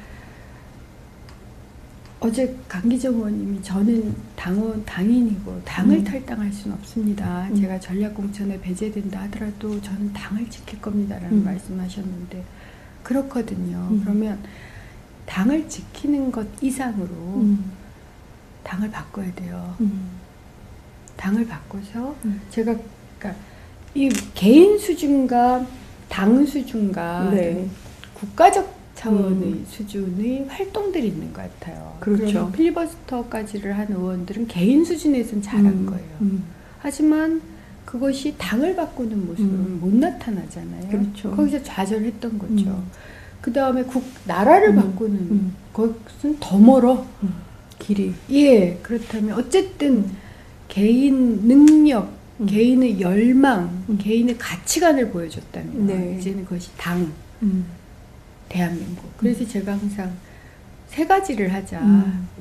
어제 강기정 의원님이 저는 당인이고 당을 탈당할 수는 없습니다. 제가 전략공천에 배제된다 하더라도 저는 당을 지킬 겁니다라는 말씀하셨는데 그렇거든요. 그러면 당을 지키는 것 이상으로 당을 바꿔야 돼요. 당을 바꿔서 제가 그러니까 이 개인 수준과 당 수준과 네. 국가적 차원의 수준의 활동들이 있는 것 같아요. 그렇죠. 필리버스터까지를 한 의원들은 개인 수준에서는 잘한 거예요. 하지만 그것이 당을 바꾸는 모습은 못 나타나잖아요. 그렇죠. 거기서 좌절했던 거죠. 그 다음에 나라를 바꾸는 것은 더 멀어. 길이. 예, 그렇다면 어쨌든 개인 능력, 개인의 열망, 개인의 가치관을 보여줬다면 네. 이제는 그것이 당, 대한민국. 그래서 제가 항상 세 가지를 하자.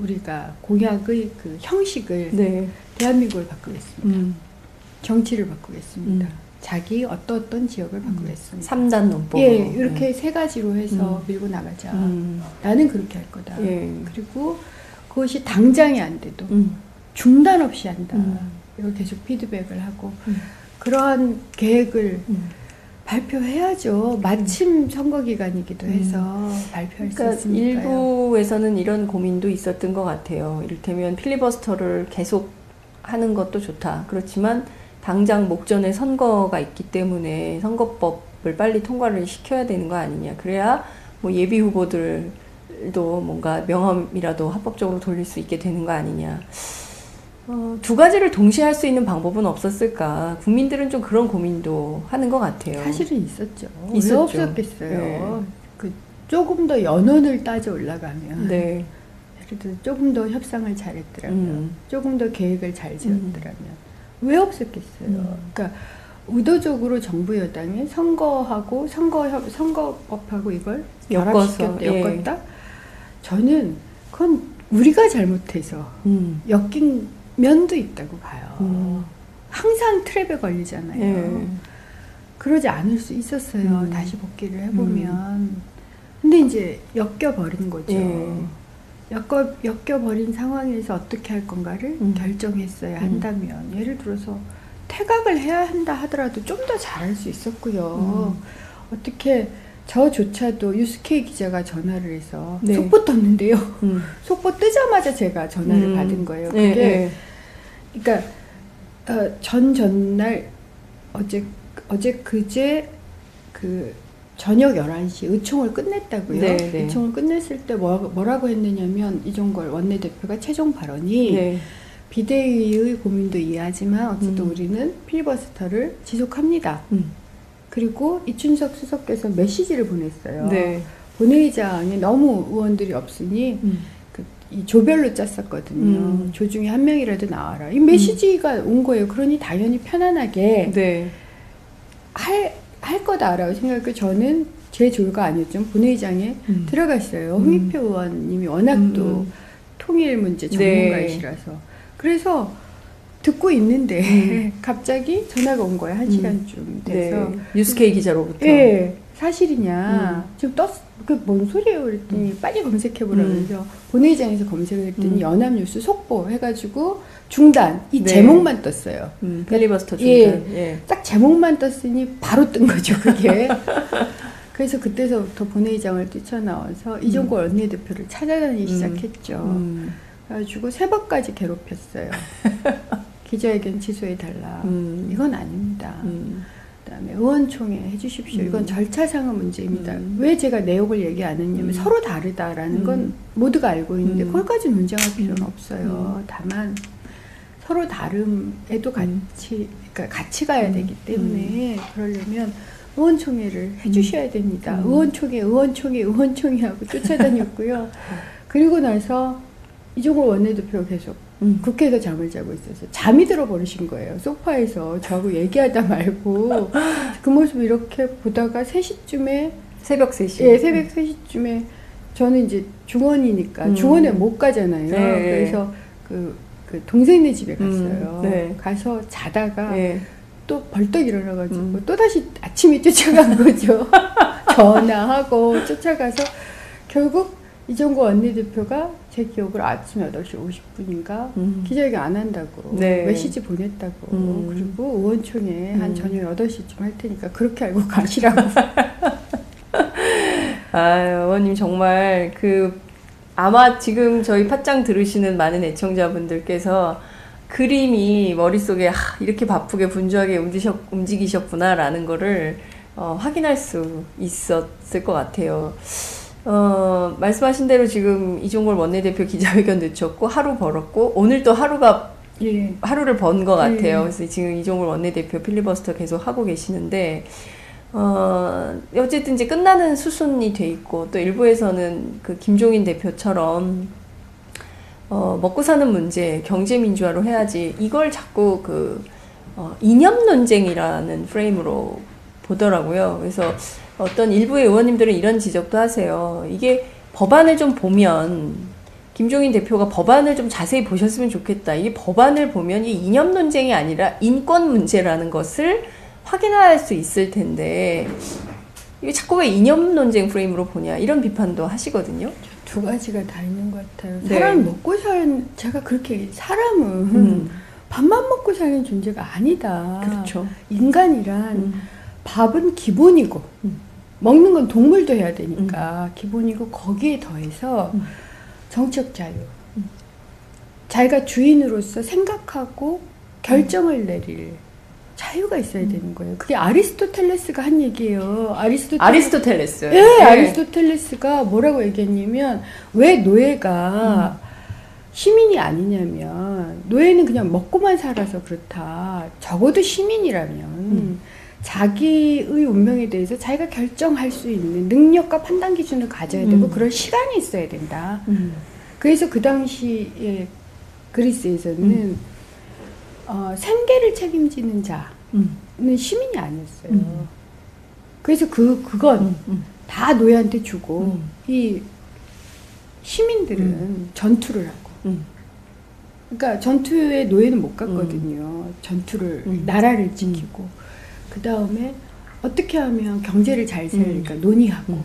우리가 공약의 그 형식을 네. 대한민국을 바꾸겠습니다. 정치를 바꾸겠습니다. 자기 어떤 지역을 바꾸겠습니다. 3단 논법으로. 예, 이렇게 세 가지로 해서 밀고 나가자. 나는 그렇게 할 거다. 예. 그리고 그것이 당장이 안 돼도 중단 없이 한다. 이걸 계속 피드백을 하고 그러한 계획을 발표해야죠. 마침 선거 기간이기도 해서 발표할 그러니까 수 있으니까요. 일부에서는 이런 고민도 있었던 것 같아요. 이를테면 필리버스터를 계속 하는 것도 좋다. 그렇지만 당장 목전에 선거가 있기 때문에 선거법을 빨리 통과를 시켜야 되는 거 아니냐. 그래야 뭐 예비 후보들도 뭔가 명함이라도 합법적으로 돌릴 수 있게 되는 거 아니냐. 두 가지를 동시에 할 수 있는 방법은 없었을까. 국민들은 좀 그런 고민도 하는 것 같아요. 사실은 있었죠. 왜 있었죠. 없었겠어요. 네. 그 조금 더 연원을 따져 올라가면 네. 예를 들어 조금 더 협상을 잘했더라면 조금 더 계획을 잘 세웠더라면 왜 없었겠어요. 그러니까 의도적으로 정부 여당이 선거하고 선거법하고 이걸 결합시켰다, 예. 엮었다. 저는 그건 우리가 잘못해서 엮인 면도 있다고 봐요. 항상 트랩에 걸리잖아요. 예. 그러지 않을 수 있었어요. 다시 복귀를 해보면. 근데 이제 엮여버린 거죠. 예. 엮여버린 상황에서 어떻게 할 건가를 결정했어야 한다면 예를 들어서 퇴각을 해야 한다 하더라도 좀 더 잘할 수 있었고요. 어떻게 저조차도 유스케이 기자가 전화를 해서 네. 속보 떴는데요. 속보 뜨자마자 제가 전화를 받은 거예요. 그게 네. 그러니까 전날 그제 그 저녁 11시 의총을 끝냈다고요. 네, 네. 의총을 끝냈을 때 뭐라고 했느냐면 이종걸 원내대표가 최종 발언이 네. 비대위의 고민도 이해하지만 어쨌든 우리는 필리버스터를 지속합니다. 그리고 이춘석 수석께서 메시지를 보냈어요. 네. 본회의장에 너무 의원들이 없으니 이 조별로 짰었거든요. 조 중에 한 명이라도 나와라. 이 메시지가 온 거예요. 그러니 당연히 편안하게 네. 할 거다라고 생각했고 저는 제 조가 아니었지만 본회의장에 들어갔어요. 홍익표 의원님이 워낙 또 통일 문제 전문가이시라서. 네. 그래서 듣고 있는데 갑자기 전화가 온 거예요. 1시간쯤 돼서. 네. 뉴스케이 기자로부터. 네. 사실이냐. 지금 그 뭔 소리예요? 그랬더니 빨리 검색해보라고 해서 본회의장에서 검색을 했더니 연합뉴스 속보 해가지고 중단. 이 네. 제목만 떴어요. 필리버스터 중단. 예. 딱 제목만 떴으니 바로 뜬 거죠, 그게. 그래서 그때서부터 본회의장을 뛰쳐나와서 이종걸 원내대표를 찾아다니기 시작했죠. 그래가지고 3번까지 괴롭혔어요. 기자회견 취소해달라. 이건 아닙니다. 그다음에 의원총회 해주십시오. 이건 절차상의 문제입니다. 왜 제가 내용을 얘기 안 했냐면 서로 다르다라는 건 모두가 알고 있는데 거기까지 논쟁할 필요는 없어요. 다만 서로 다름에도 같이 가야 되기 때문에 그러려면 의원총회를 해주셔야 됩니다. 의원총회 하고 쫓아다녔고요. 그리고 나서 이종걸 원내대표가 계속 국회에서 잠을 자고 있어서 잠이 들어버리신 거예요. 소파에서 저하고 얘기하다 말고 그 모습 이렇게 보다가 3시쯤에 새벽 3시. 예, 새벽 3시쯤에 저는 이제 중원이니까 중원에 못 가잖아요. 네. 그래서 그 동생네 집에 갔어요. 네. 가서 자다가 네. 또 벌떡 일어나가지고 또다시 아침에 쫓아간 거죠. 전화하고 쫓아가서 결국 이종걸 원내대표가 제 기억으로 아침 8시 50분인가 기자회견 안 한다고 네. 메시지 보냈다고 그리고 의원총회 한 저녁 8시쯤 할 테니까 그렇게 알고 가시라고. 아, 의원님 정말 아마 지금 저희 팟짱 들으시는 많은 애청자분들께서 그림이 머릿속에 이렇게 바쁘게 분주하게 움직이셨구나라는 거를 확인할 수 있었을 것 같아요. 말씀하신 대로 지금 이종걸 원내대표 기자회견 늦췄고 하루 벌었고 오늘 또 하루를 번 것 같아요. 그래서 지금 이종걸 원내대표 필리버스터 계속 하고 계시는데 어쨌든 이제 끝나는 수순이 돼 있고 또 일부에서는 그 김종인 대표처럼 먹고 사는 문제 경제 민주화로 해야지 이걸 자꾸 이념 논쟁이라는 프레임으로 보더라고요. 그래서 어떤 일부의 의원님들은 이런 지적도 하세요. 이게 법안을 좀 보면 김종인 대표가 법안을 좀 자세히 보셨으면 좋겠다. 이게 법안을 보면 이 이념 논쟁이 아니라 인권 문제라는 것을 확인할 수 있을 텐데 이게 자꾸 왜 이념 논쟁 프레임으로 보냐 이런 비판도 하시거든요. 두 가지가 다 있는 것 같아요. 네. 사람이 먹고 사는 제가 그렇게 사람은 밥만 먹고 사는 존재가 아니다. 그렇죠. 인간이란 밥은 기본이고 먹는 건 동물도 해야 되니까 기본이고 거기에 더해서 정책 자유. 자기가 주인으로서 생각하고 결정을 내릴 자유가 있어야 되는 거예요. 그게 아리스토텔레스가 한 얘기예요. 아리스토텔레스. 네, 네. 아리스토텔레스가 뭐라고 얘기했냐면 왜 노예가 시민이 아니냐면 노예는 그냥 먹고만 살아서 그렇다. 적어도 시민이라면 자기의 운명에 대해서 자기가 결정할 수 있는 능력과 판단 기준을 가져야 되고 그럴 시간이 있어야 된다. 그래서 그 당시에 그리스에서는 생계를 책임지는 자는 시민이 아니었어요. 그래서 그건 다 노예한테 주고 이 시민들은 전투를 하고 그러니까 전투에 노예는 못 갔거든요. 전투를 나라를 지키고 그 다음에 어떻게 하면 경제를 잘 살릴까 논의하고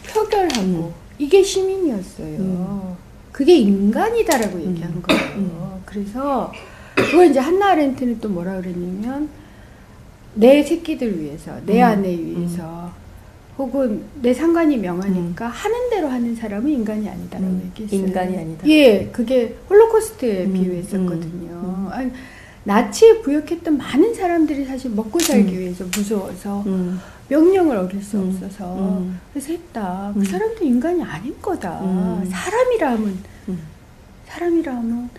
표결하고 이게 시민이었어요. 그게 인간이다라고 얘기한 거예요. 그래서 그걸 이제 한나 아렌트는 또 뭐라 그랬냐면 내 새끼들 위해서 내 아내 위해서 혹은 내 상관이 명하니까 하는 대로 하는 사람은 인간이 아니다라고 얘기했어요. 인간이 아니다. 예, 그게 홀로코스트에 비유했었거든요. 아니, 나치에 부역했던 많은 사람들이 사실 먹고 살기 위해서 무서워서 명령을 어길 수 없어서 그래서 했다. 그 사람도 인간이 아닌 거다. 사람이라 하면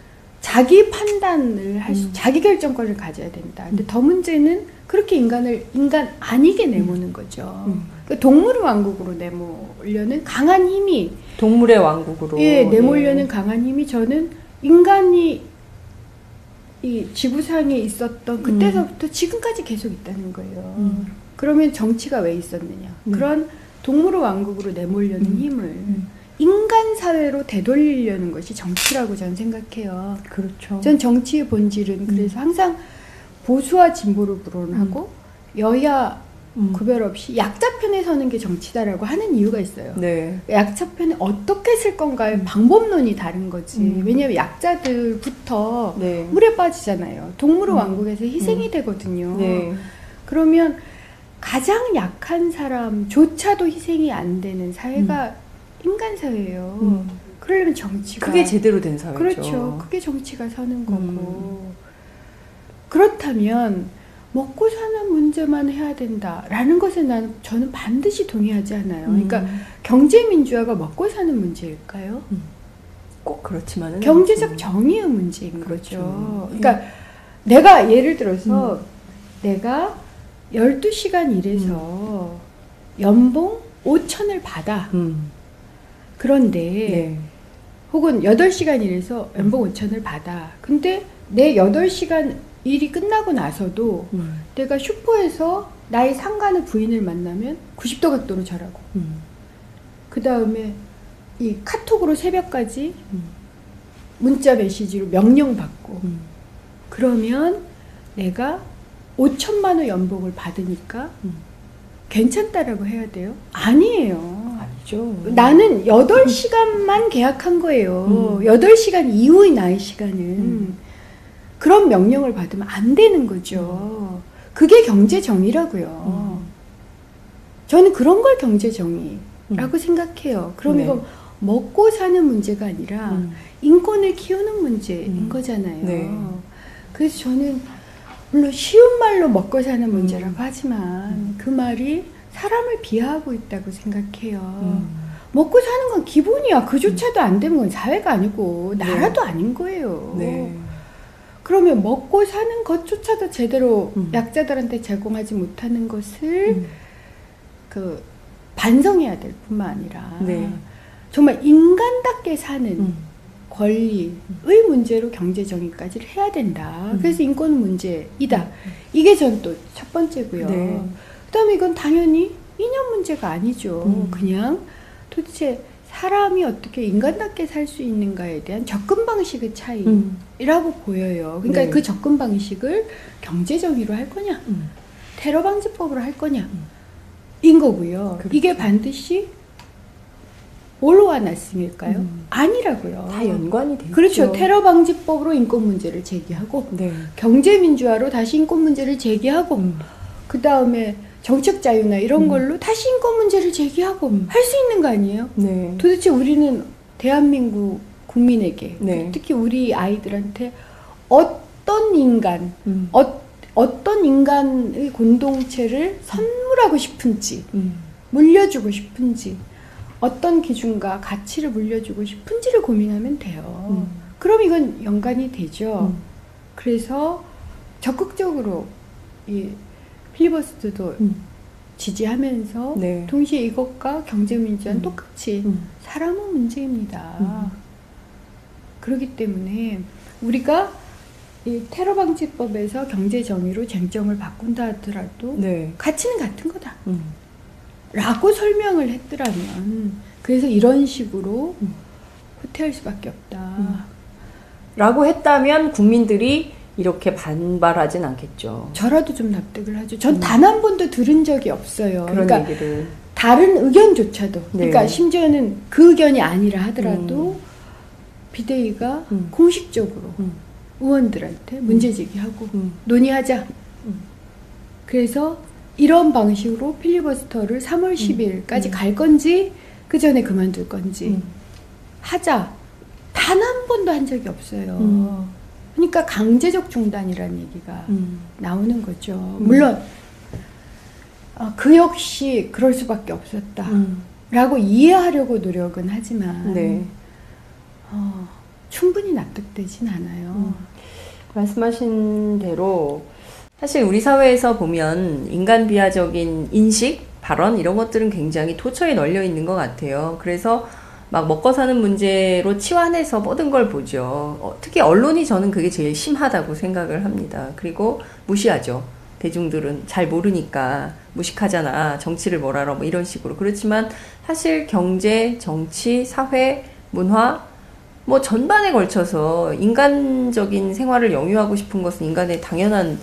자기 판단을 자기 결정권을 가져야 된다. 근데 더 문제는 그렇게 인간 아니게 내모는 거죠. 그러니까 동물의 왕국으로 내몰려는 강한 힘이 동물의 왕국으로 내몰려는 강한 힘이 저는 인간이 이 지구상에 있었던 그때서부터 지금까지 계속 있다는 거예요. 그러면 정치가 왜 있었느냐? 그런 동물의 왕국으로 내몰려는 힘을 인간 사회로 되돌리려는 것이 정치라고 저는 생각해요. 그렇죠. 전 정치의 본질은 그래서 항상 보수와 진보를 불온하고 여야 구별 없이 약자 편에 서는 게 정치다라고 하는 이유가 있어요. 네. 약자 편에 어떻게 쓸 건가의 방법론이 다른 거지. 왜냐하면 약자들부터 네. 물에 빠지잖아요. 동물의 왕국에서 희생이 되거든요. 네. 그러면 가장 약한 사람조차도 희생이 안 되는 사회가 인간 사회예요. 그러려면 정치가 그게 제대로 된 사회죠. 그렇죠. 그게 정치가 서는 거고. 그렇다면 먹고 사는 문제만 해야 된다라는 것에 저는 반드시 동의하지 않아요. 그러니까 경제민주화가 먹고 사는 문제일까요? 꼭 그렇지만은 경제적 정의의 문제인 거죠. 그러니까 내가 예를 들어서 내가 12시간 일해서 연봉 5천을 받아. 그런데 네. 혹은 8시간 일해서 연봉 5천을 받아. 근데 내 8시간 일이 끝나고 나서도 내가 슈퍼에서 나의 상간의 부인을 만나면 90도 각도로 절하고 그 다음에 이 카톡으로 새벽까지 문자 메시지로 명령받고 그러면 내가 5천만 원 연봉을 받으니까 괜찮다라고 해야 돼요? 아니에요. 아니죠. 나는 8시간만 계약한 거예요. 8시간 이후의 나의 시간은 그런 명령을 받으면 안 되는 거죠. 그게 경제정의라고요. 저는 그런 걸 경제정의라고 생각해요. 그럼 네. 이거 먹고 사는 문제가 아니라 인권을 키우는 문제인 거잖아요. 네. 그래서 저는 물론 쉬운 말로 먹고 사는 문제라고 하지만 그 말이 사람을 비하하고 있다고 생각해요. 먹고 사는 건 기본이야. 그조차도 안 되면 그건 사회가 아니고 나라도 아닌 거예요. 네. 그러면 먹고 사는 것조차도 제대로 약자들한테 제공하지 못하는 것을 그 반성해야 될 뿐만 아니라 네. 정말 인간답게 사는 권리의 문제로 경제정의까지를 해야 된다. 그래서 인권은 문제이다. 이게 전 또 첫 번째고요. 네. 그 다음에 이건 당연히 이념 문제가 아니죠. 그냥 도대체 사람이 어떻게 인간답게 살 수 있는가에 대한 접근 방식의 차이라고 보여요. 그러니까 네. 그 접근 방식을 경제정의로 할 거냐, 테러 방지법으로 할 거냐, 인 거고요. 그렇죠. 이게 반드시 올로와 나스일까요? 아니라고요. 다 연관이 돼 있죠. 그렇죠. 테러 방지법으로 인권 문제를 제기하고 네. 경제 민주화로 다시 인권 문제를 제기하고 그 다음에 정책 자유나 이런 걸로 다시 인권 문제를 제기하고 할 수 있는 거 아니에요? 네. 도대체 우리는 대한민국 국민에게 네. 특히 우리 아이들한테 어떤 인간, 어떤 인간의 공동체를 선물하고 싶은지 물려주고 싶은지 어떤 기준과 가치를 물려주고 싶은지를 고민하면 돼요. 그럼 이건 연관이 되죠. 그래서 적극적으로 이 필리버스터도 지지하면서 네. 동시에 이것과 경제민주화는 똑같이 사람의 문제입니다. 그렇기 때문에 우리가 이 테러 방지법에서 경제정의로 쟁점을 바꾼다 하더라도 네. 가치는 같은 거다. 라고 설명을 했더라면 그래서 이런 식으로 후퇴할 수밖에 없다. 라고 했다면 국민들이 이렇게 반발하진 않겠죠. 저라도 좀 납득을 하죠. 전 단 한 번도 들은 적이 없어요. 그런 그러니까 얘기를. 다른 의견조차도 네. 그러니까 심지어는 그 의견이 아니라 하더라도 비대위가 공식적으로 의원들한테 문제 제기하고 논의하자. 그래서 이런 방식으로 필리버스터를 3월 10일까지 갈 건지 그 전에 그만둘 건지 하자. 단 한 번도 한 적이 없어요. 그러니까 강제적 중단이라는 얘기가 나오는 거죠. 물론 그 역시 그럴 수밖에 없었다 라고 이해하려고 노력은 하지만 네. 충분히 납득되진 않아요. 말씀하신 대로 사실 우리 사회에서 보면 인간 비하적인 인식, 발언 이런 것들은 굉장히 도처에 널려 있는 것 같아요. 그래서 막 먹고 사는 문제로 치환해서 모든 걸 보죠. 특히 언론이 저는 그게 제일 심하다고 생각을 합니다. 그리고 무시하죠. 대중들은 잘 모르니까 무식하잖아. 정치를 뭘 알아. 뭐 이런 식으로. 그렇지만 사실 경제, 정치, 사회, 문화 뭐 전반에 걸쳐서 인간적인 생활을 영위하고 싶은 것은 인간의 당연한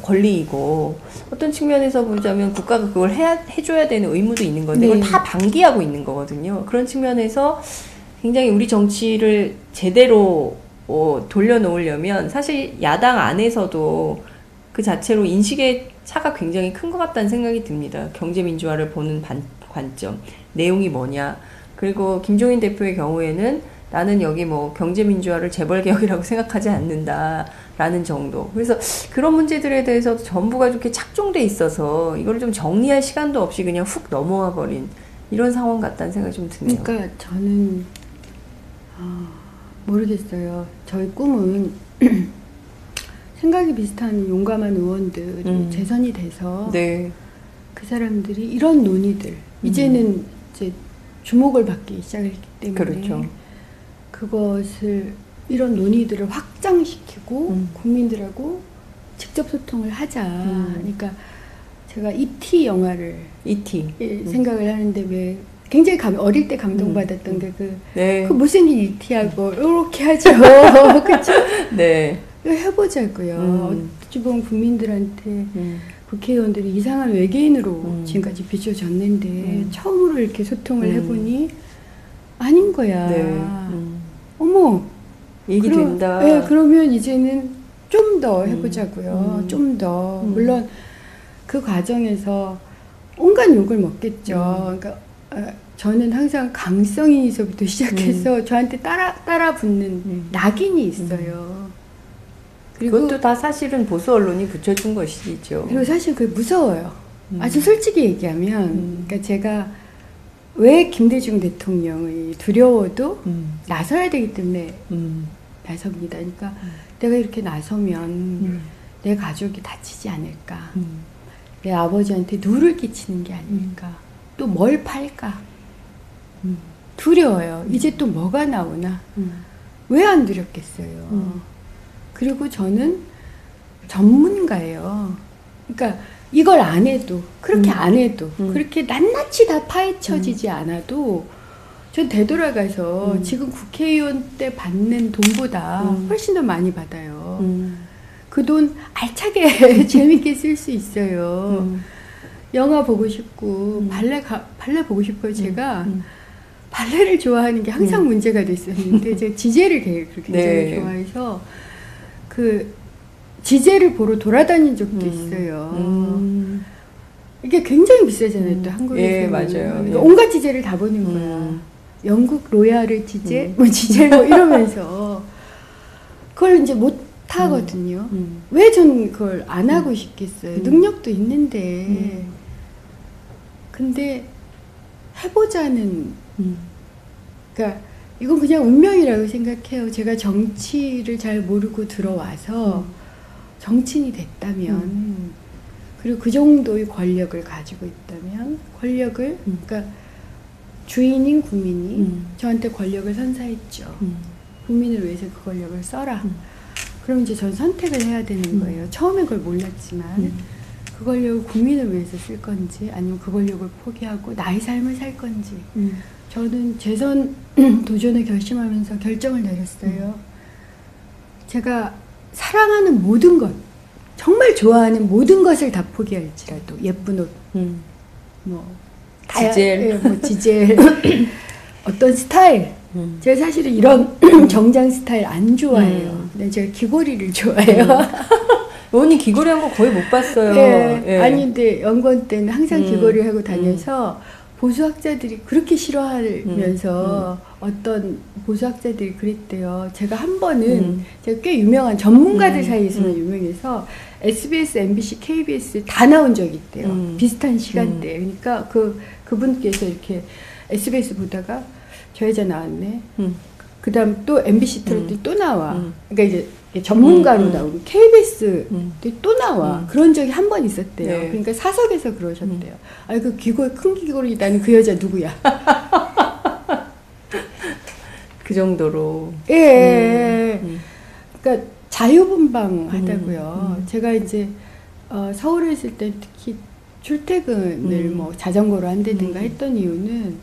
권리이고 어떤 측면에서 보자면 국가가 그걸 해줘야 되는 의무도 있는 건데 네. 그걸 다 방기하고 있는 거거든요. 그런 측면에서 굉장히 우리 정치를 제대로 돌려놓으려면 사실 야당 안에서도 그 자체로 인식의 차가 굉장히 큰 것 같다는 생각이 듭니다. 경제민주화를 보는 관점, 내용이 뭐냐. 그리고 김종인 대표의 경우에는 나는 여기 뭐 경제민주화를 재벌개혁이라고 생각하지 않는다라는 정도. 그래서 그런 문제들에 대해서 전부가 이렇게 착종돼 있어서 이걸 좀 정리할 시간도 없이 그냥 훅 넘어와 버린 이런 상황 같다는 생각이 좀 드네요. 그러니까 저는 모르겠어요. 저희 꿈은 생각이 비슷한 용감한 의원들이 재선이 돼서 네. 그 사람들이 이런 논의들 이제는 이제 주목을 받기 시작했기 때문에 그렇죠. 그것을 이런 논의들을 확장시키고 국민들하고 직접 소통을 하자. 그러니까 제가 E.T. 영화를 E.T. 생각을 하는데 왜 굉장히 어릴 때 감동받았던 게 네. 그 무슨 일 E.T.하고 이렇게 하죠. 그렇죠? 네. 이거 해보자고요. 어찌 보면 국민들한테 국회의원들이 이상한 외계인으로 지금까지 비춰졌는데 처음으로 이렇게 소통을 해보니 아닌 거야. 네. 어머, 얘기 된다. 네, 그러면 이제는 좀 더 해보자고요. 좀 더. 물론 그 과정에서 온갖 욕을 먹겠죠. 그러니까 저는 항상 강성인에서부터 시작해서 저한테 따라 붙는 낙인이 있어요. 그리고 그것도 다 사실은 보수 언론이 붙여준 것이죠. 그리고 사실 그게 무서워요. 아주 솔직히 얘기하면, 그러니까 제가 왜 김대중 대통령이 두려워도 나서야 되기 때문에 나섭니다. 그러니까 내가 이렇게 나서면 내 가족이 다치지 않을까. 내 아버지한테 누를 끼치는 게 아닐까. 또 뭘 팔까. 두려워요. 이제 또 뭐가 나오나. 왜 안 두렵겠어요. 그리고 저는 전문가예요. 그러니까 이걸 안 해도, 그렇게 안 해도, 그렇게 낱낱이 다 파헤쳐지지 않아도 전 되돌아가서 지금 국회의원 때 받는 돈보다 훨씬 더 많이 받아요. 그 돈 알차게 재밌게 쓸 수 있어요. 영화 보고 싶고 발레 보고 싶어요. 제가 발레를 좋아하는 게 항상 문제가 됐었는데 제가 지제를 굉장히 네. 좋아해서 그 지제를 보러 돌아다닌 적도 있어요. 이게 굉장히 비싸잖아요. 또 한국에서. 예, 맞아요. 그러니까 예. 온갖 지제를 다 보는 거야. 영국 로얄의 지제, 뭐 지제 뭐 이러면서 그걸 이제 못 하거든요. 왜 전 그걸 안 하고 싶겠어요. 능력도 있는데. 근데 해보자는. 그러니까 이건 그냥 운명이라고 생각해요. 제가 정치를 잘 모르고 들어와서 정치인이 됐다면 그리고 그 정도의 권력을 가지고 있다면 권력을 그러니까 주인인 국민이 저한테 권력을 선사했죠. 국민을 위해서 그 권력을 써라. 그럼 이제 전 선택을 해야 되는 거예요. 처음에 그걸 몰랐지만 그 권력을 국민을 위해서 쓸 건지 아니면 그 권력을 포기하고 나의 삶을 살 건지 저는 재선 도전을 결심하면서 결정을 내렸어요. 제가 사랑하는 모든 것, 정말 좋아하는 모든 것을 다 포기할지라도 예쁜 옷, 뭐 지젤, 뭐 지젤, 어떤 스타일. 제가 사실은 이런 정장 스타일 안 좋아해요. 근데 제가 귀걸이를 좋아해요. 언니 귀걸이 한 거 거의 못 봤어요. 네. 예. 아니 근데 연구원 때는 항상 귀걸이 하고 다녀서 보수학자들이 그렇게 싫어하면서 어떤 보수학자들이 그랬대요. 제가 한 번은 제가 꽤 유명한 전문가들 사이에서는 유명해서 SBS, MBC, KBS 다 나온 적이 있대요. 비슷한 시간대에. 그러니까 그분께서 이렇게 SBS 보다가 저 여자 나왔네. 그다음 또 MBC 트롯이 또 나와. 그러니까 이제 전문가로 나오고 KBS 또 나와. 그런 적이 한 번 있었대요. 네. 그러니까 사석에서 그러셨대요. 아이 그 귀골 큰 귀골이 나는 그 여자 누구야? 그 정도로. 예. 그러니까 자유분방하다고요. 제가 이제 서울에 있을 때 특히 출퇴근을 뭐 자전거로 한다든가 했던 이유는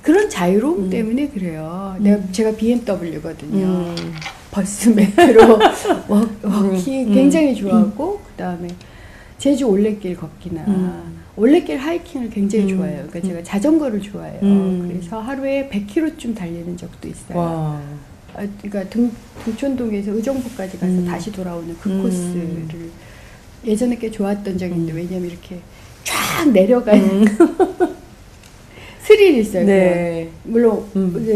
그런 자유로움 때문에 그래요. 제가 BMW거든요. 버스, 메트로, 워킹 굉장히 좋아하고 그다음에 제주 올레길 걷기나 올레길 하이킹을 굉장히 좋아해요. 그러니까 제가 자전거를 좋아해요. 그래서 하루에 100km쯤 달리는 적도 있어요. 와. 그러니까 등촌동에서 의정부까지 가서 다시 돌아오는 그 코스를 예전에 꽤 좋았던 적이 있는데 왜냐면 이렇게 쫙 내려가는 스릴이 있어요. 네. 물론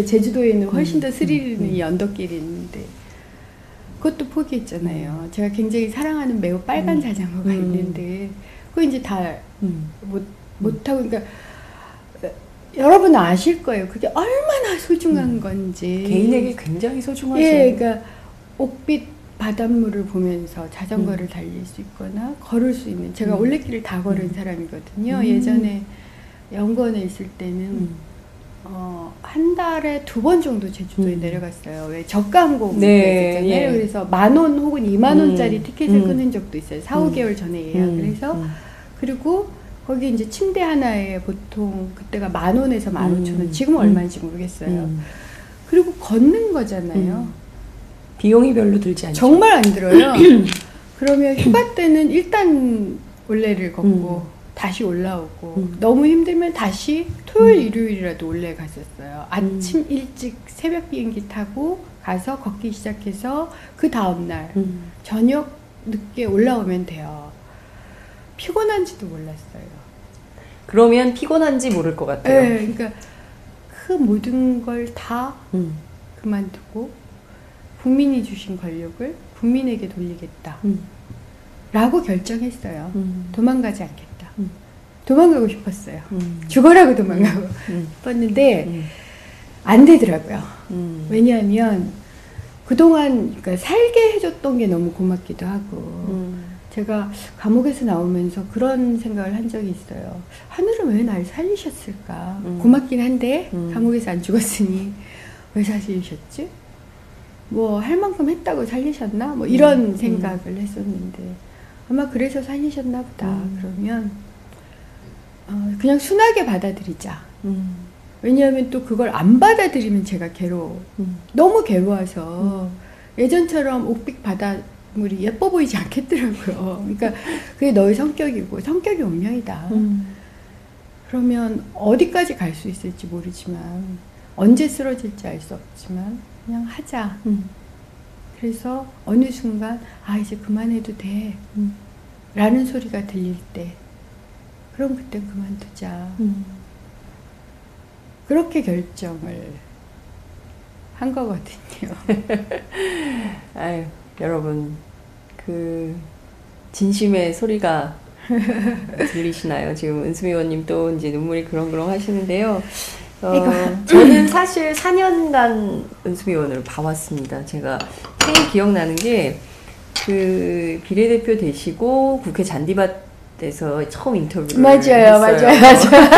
제주도에는 훨씬 더 스릴 있는 이 언덕길이 있는데 그것도 포기했잖아요. 제가 굉장히 사랑하는 매우 빨간 자전거가 있는데 그거 이제 다 못하고 그러니까 여러분 아실 거예요. 그게 얼마나 소중한 건지. 개인에게 굉장히 소중하죠. 예, 그러니까 옥빛 바닷물을 보면서 자전거를 달릴 수 있거나 걸을 수 있는. 제가 올레길을 다 걸은 사람이거든요. 예전에 연구원에 있을 때는 한 달에 2번 정도 제주도에 내려갔어요. 왜 저가 항공이 네, 있었잖아요. 예. 그래서 10,000원 혹은 20,000원짜리 티켓을 끊은 적도 있어요. 4, 5개월 전에 예약을 해서. 그리고 거기 이제 침대 하나에 보통 그때가 10,000원에서 15,000원. 지금은 얼마인지 모르겠어요. 그리고 걷는 거잖아요. 비용이 별로 들지 않죠. 정말 안 들어요. 그러면 휴가 때는 일단 올레를 걷고 다시 올라오고 너무 힘들면 다시 토요일 일요일이라도 올레 갔었어요. 아침 일찍 새벽 비행기 타고 가서 걷기 시작해서 그 다음날 저녁 늦게 올라오면 돼요. 피곤한지도 몰랐어요. 그러면 피곤한지 모를 것 같아요. 네, 그러니까 그 모든 걸 다 그만두고 국민이 주신 권력을 국민에게 돌리겠다 라고 결정했어요. 도망가지 않겠다. 도망가고 싶었어요. 죽어라고 도망가고 싶었는데 안 되더라고요. 왜냐하면 그동안 그러니까 살게 해줬던 게 너무 고맙기도 하고 제가 감옥에서 나오면서 그런 생각을 한 적이 있어요. 하늘은 왜 날 살리셨을까? 고맙긴 한데 감옥에서 안 죽었으니 왜 살리셨지? 뭐 할 만큼 했다고 살리셨나? 뭐 이런 생각을 했었는데 아마 그래서 살리셨나 보다. 그러면 그냥 순하게 받아들이자. 왜냐하면 또 그걸 안 받아들이면 제가 괴로워. 너무 괴로워서 예전처럼 옥빛 바닷물이 예뻐 보이지 않겠더라고요. 그러니까 그게 너의 성격이고 성격이 운명이다. 그러면 어디까지 갈 수 있을지 모르지만 언제 쓰러질지 알 수 없지만 그냥 하자. 그래서 어느 순간 아 이제 그만해도 돼 라는 소리가 들릴 때 그럼 그땐 그만두자. 그렇게 결정을 한 거거든요. 아유, 여러분, 그 진심의 소리가 들리시나요? 지금 은수미 의원님 또 이제 눈물이 그렁그렁 하시는데요. 저는 사실 4년간 은수미 의원을 봐왔습니다. 제가 제일 기억나는 게 그 비례대표 되시고 국회 잔디밭에서 처음 인터뷰를 맞아요. 했어요.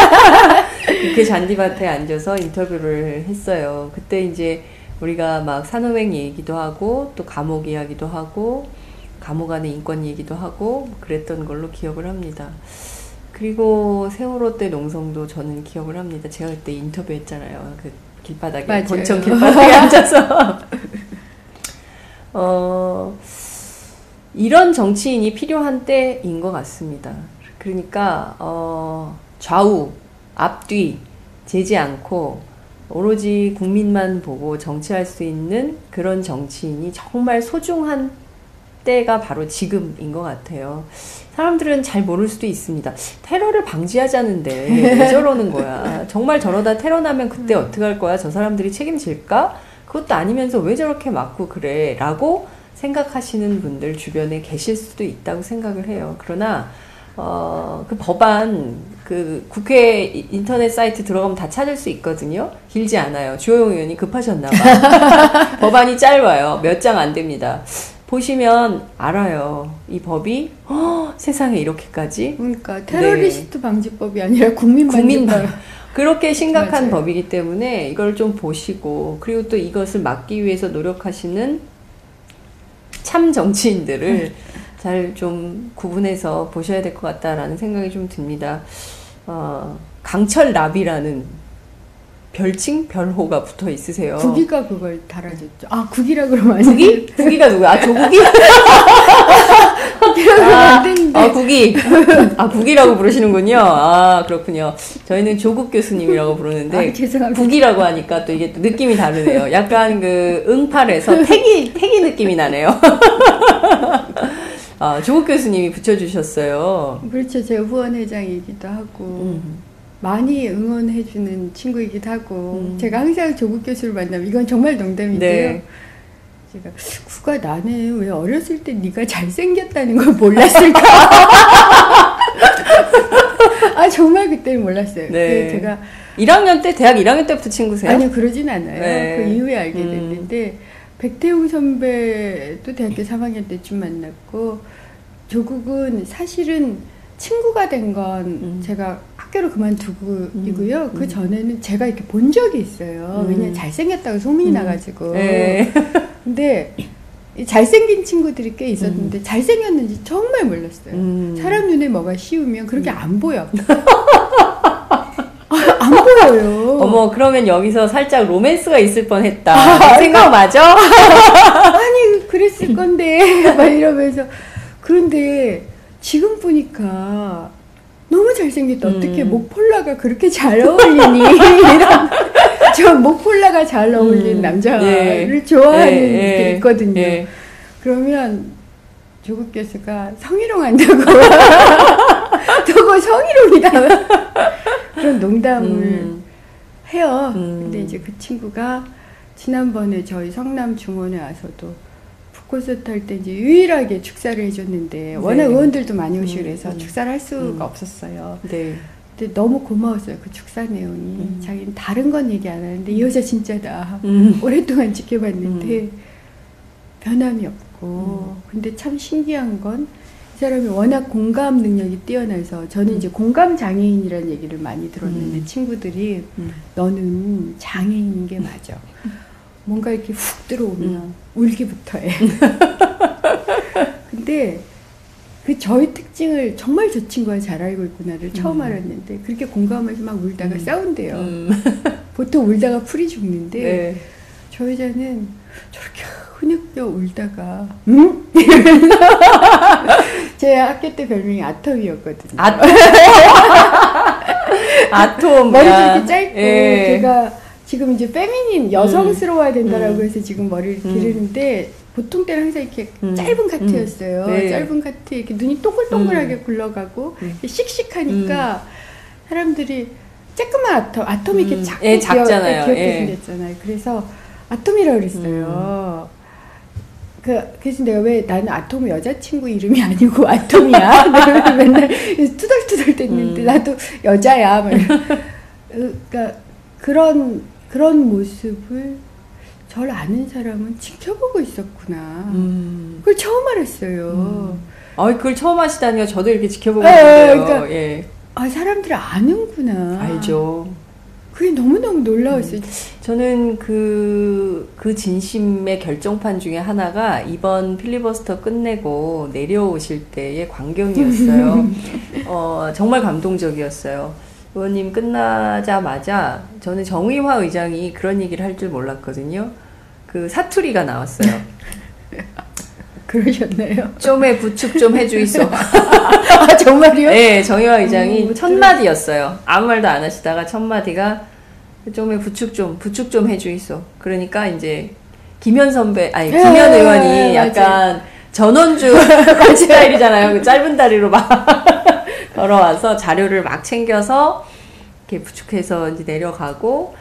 국회 잔디밭에 앉아서 인터뷰를 했어요. 그때 이제 우리가 막 산호맹 얘기도 하고 또 감옥 이야기도 하고 감옥 안의 인권 얘기도 하고 그랬던 걸로 기억을 합니다. 그리고 세월호 때 농성도 저는 기억을 합니다. 제가 그때 인터뷰했잖아요. 그 길바닥에, 맞아요. 본청 길바닥에 앉아서. 이런 정치인이 필요한 때인 것 같습니다. 그러니까 좌우, 앞뒤 재지 않고 오로지 국민만 보고 정치할 수 있는 그런 정치인이 정말 소중한 때가 바로 지금인 것 같아요. 사람들은 잘 모를 수도 있습니다. 테러를 방지하자는데 왜 저러는 거야? 정말 저러다 테러 나면 그때 어떡할 거야? 저 사람들이 책임질까? 그것도 아니면서 왜 저렇게 맞고 그래? 라고 생각하시는 분들 주변에 계실 수도 있다고 생각을 해요. 그러나 그 법안, 그 국회 인터넷 사이트 들어가면 다 찾을 수 있거든요. 길지 않아요. 주호영 의원이 급하셨나봐. 법안이 짧아요. 몇 장 안 됩니다. 보시면 알아요. 이 법이 세상에 이렇게까지. 그러니까 테러리스트 방지법이 아니라 국민 방지법. 그렇게 심각한 맞아요. 법이기 때문에 이걸 좀 보시고, 그리고 또 이것을 막기 위해서 노력하시는 참 정치인들을 잘 좀 구분해서 보셔야 될 것 같다라는 생각이 좀 듭니다. 강철납이라는 별칭? 별호가 붙어 있으세요. 국이가 그걸 달아줬죠. 아, 국이라 그러면 안 국이? 국이가 누구야? 아, 조국이? 국이. 국이라고 부르시는군요. 아, 그렇군요. 저희는 조국 교수님이라고 부르는데, 죄송합니다. 국이라고 하니까 또 이게 또 느낌이 다르네요. 약간 그 응팔에서 태기 느낌이 나네요. 조국 교수님이 붙여주셨어요. 그렇죠. 제가 후원회장이기도 하고, 많이 응원해주는 친구이기도 하고, 제가 항상 조국 교수를 만나면, 이건 정말 농담인데요. 네. 제가 국가 나는 왜 어렸을 때 네가 잘생겼다는 걸 몰랐을까? 정말 그때는 몰랐어요. 네. 제가 1학년 때, 대학 1학년 때부터 친구세요? 아니요, 그러진 않아요. 네. 그 이후에 알게 됐는데, 백태웅 선배도 대학교 3학년 때쯤 만났고, 조국은 사실은 친구가 된 건 제가 학교를 그만두고이고요. 그 전에는 제가 이렇게 본 적이 있어요. 왜냐면 잘생겼다고 소문이 나가지고. 네. 근데 잘생긴 친구들이 꽤 있었는데 잘생겼는지 정말 몰랐어요. 사람 눈에 뭐가 씌우면 그렇게 안 보여. 안 보여요. 어머, 그러면 여기서 살짝 로맨스가 있을 뻔했다. 생각 맞아? 아니, 그랬을 건데. 막 이러면서. 그런데 지금 보니까 너무 잘생겼다. 어떻게 목폴라가 그렇게 잘 어울리니? 이런, 저 목폴라가 잘 어울리는 남자를 좋아하는 게 있거든요. 그러면 조국 교수가 성희롱 한다고. 저거 성희롱이다. 그런 농담을 해요. 근데 이제 그 친구가 지난번에 저희 성남 중원에 와서도 콘서트 할 때 이제 유일하게 축사를 해줬는데 워낙 의원들도 많이 오시고 그래서 축사를 할 수가 없었어요. 네. 근데 너무 고마웠어요. 그 축사 내용이. 자기는 다른 건 얘기 안 하는데 이 여자 진짜다. 오랫동안 지켜봤는데 변함이 없고 근데 참 신기한 건 이 사람이 워낙 공감 능력이 뛰어나서 저는 이제 공감 장애인이라는 얘기를 많이 들었는데 친구들이 너는 장애인인 게 맞아. 뭔가 이렇게 훅 들어오면 울기부터 해. 근데 그 저희 특징을 정말 저 친구가 잘 알고 있구나를 처음 알았는데 그렇게 공감해서 막 울다가 싸운대요. 보통 울다가 풀이 죽는데 네. 저 여자는 저렇게 흐느껴 울다가 제 학교 때 별명이 아톰이었거든요. 아톰. 머리도 이렇게 짧고 제가 지금 이제 페미닌 여성스러워야 된다라고 해서 지금 머리를 기르는데 보통 때는 항상 이렇게 짧은 카트였어요. 네. 짧은 카트 이렇게 눈이 동글동글하게 굴러가고 씩씩하니까 사람들이 쬐끄만 아톰이 이렇게 작고 작잖아요. 귀엽게 생겼잖아요. 그래서 아톰이라고 그랬어요. 그래서 내가 왜 나는 아톰 여자친구 이름이 아니고 아톰이야? 내가 맨날 투덜투덜 댔는데 나도 여자야. 그러니까 그런 모습을 저를 아는 사람은 지켜보고 있었구나. 그걸 처음 알았어요. 그걸 처음 하시다니요. 저도 이렇게 지켜보고 있는데요. 그러니까, 사람들이 아는구나. 알죠. 그게 너무너무 놀라웠어요. 저는 그 진심의 결정판 중에 하나가 이번 필리버스터 끝내고 내려오실 때의 광경이었어요. 정말 감동적이었어요. 의원님 끝나자마자 저는 정의화 의장이 그런 얘기를 할 줄 몰랐거든요. 그 사투리가 나왔어요. 그러셨나요? 좀에 부축 좀 해주이소. 정말요? 네, 정의화 의장이 첫 마디였어요. 아무 말도 안 하시다가 첫 마디가 좀에 부축 좀 해주이소. 그러니까 이제 김현 의원이 약간 전원주 스타일이잖아요. 그 짧은 다리로 막 걸어와서 자료를 막 챙겨서 이렇게 부축해서 이제 내려가고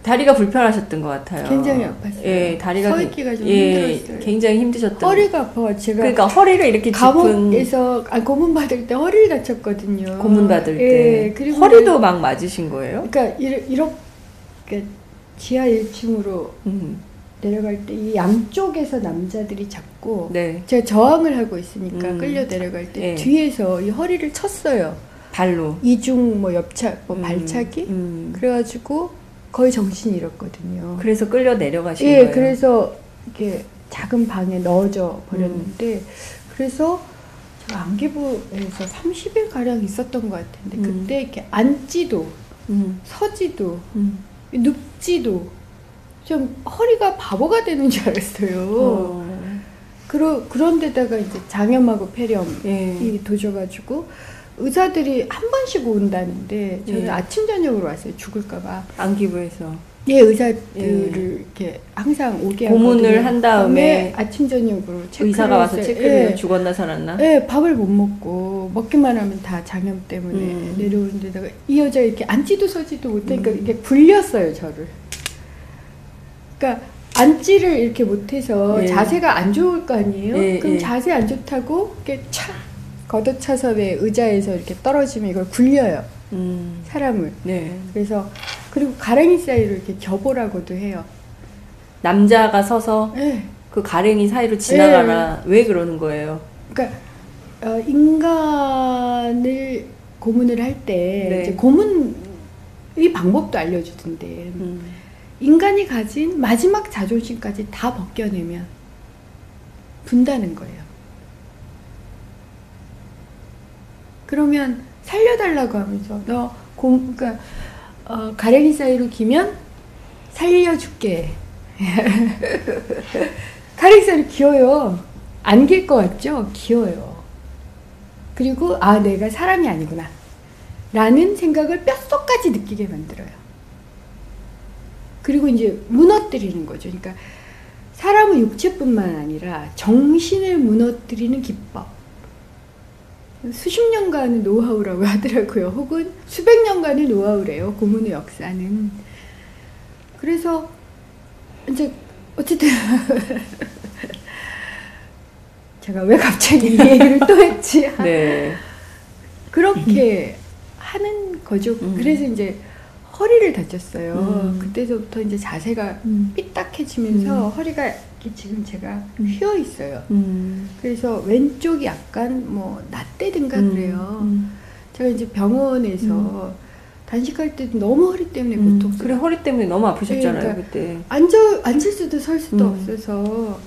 다리가 불편하셨던 것 같아요. 굉장히 아팠어요. 예, 다리가 서 있기가 좀 힘들었어요. 굉장히 힘드셨던. 허리가 아파. 제가 그러니까 허리를 이렇게 감옥에서 고문 받을 때 허리를 다쳤거든요. 고문 받을 예, 때 그리고 허리도 막 맞으신 거예요? 그러니까 이렇게 지하 1층으로 내려갈 때 이 양쪽에서 남자들이 잡고 네. 제가 저항을 하고 있으니까 끌려 내려갈 때 예. 뒤에서 이 허리를 쳤어요. 발로. 이중 뭐 옆차 뭐 발차기 그래가지고 거의 정신이 잃었거든요. 그래서 끌려 내려가신 예, 거예요. 그래서 이렇게 작은 방에 넣어져 버렸는데 그래서 제가 안기부에서 30일 가량 있었던 것 같은데 그때 이렇게 앉지도 서지도 눕지도 좀 허리가 바보가 되는 줄 알았어요. 그런데다가 이제 장염하고 폐렴이 예. 도져가지고 의사들이 한 번씩 온다는데 저는 예. 아침 저녁으로 왔어요. 죽을까봐. 안기부에서. 예, 의사들을 이렇게 항상 오게 고문을 하거든요. 한 다음에 아침 저녁으로 의사가 와서 했어요. 체크를 해요. 예. 죽었나 살았나? 예, 밥을 못 먹고 먹기만 하면 다 장염 때문에 내려오는 데다가 이 여자 이렇게 앉지도 서지도 못하니까 이게 굴렸어요, 저를. 그러니까 앉지를 이렇게 못해서 예. 자세가 안 좋을 거 아니에요? 예, 그럼 예. 자세 안 좋다고 이렇게 착 걷어차서 왜 의자에서 이렇게 떨어지면 이걸 굴려요. 사람을. 네. 그래서 그리고 가랭이 사이로 이렇게 겨보라고도 해요. 남자가 서서 예. 그 가랭이 사이로 지나가나 왜 그러는 거예요? 그러니까 인간을 고문을 할 때 네. 이제 고문 이 방법도 알려주던데 인간이 가진 마지막 자존심까지 다 벗겨내면 분다는 거예요. 그러면 살려달라고 하면서 그러니까 가랭이 사이로 기면 살려줄게. 가랭이 사이로 기어요. 안 길 것 같죠? 기어요. 그리고 내가 사람이 아니구나 라는 생각을 뼛속까지 느끼게 만들어요. 그리고 이제 무너뜨리는 거죠. 그러니까 사람은 육체뿐만 아니라 정신을 무너뜨리는 기법. 수십 년간의 노하우라고 하더라고요. 혹은 수백 년간의 노하우래요. 고문의 역사는. 그래서 이제 어쨌든 제가 왜 갑자기 이 얘기를 또 했지? 네. 그렇게 하는 거죠. 그래서 이제 허리를 다쳤어요. 그때서부터 이제 자세가 삐딱해지면서 허리가 이렇게 지금 제가 휘어 있어요. 그래서 왼쪽이 약간 뭐 낫대든가 그래요. 제가 이제 병원에서 단식할 때도 너무 허리 때문에 고통스러워. 그래, 허리 때문에 너무 아프셨잖아요, 그러니까 그때. 앉을 수도 설 수도 없어서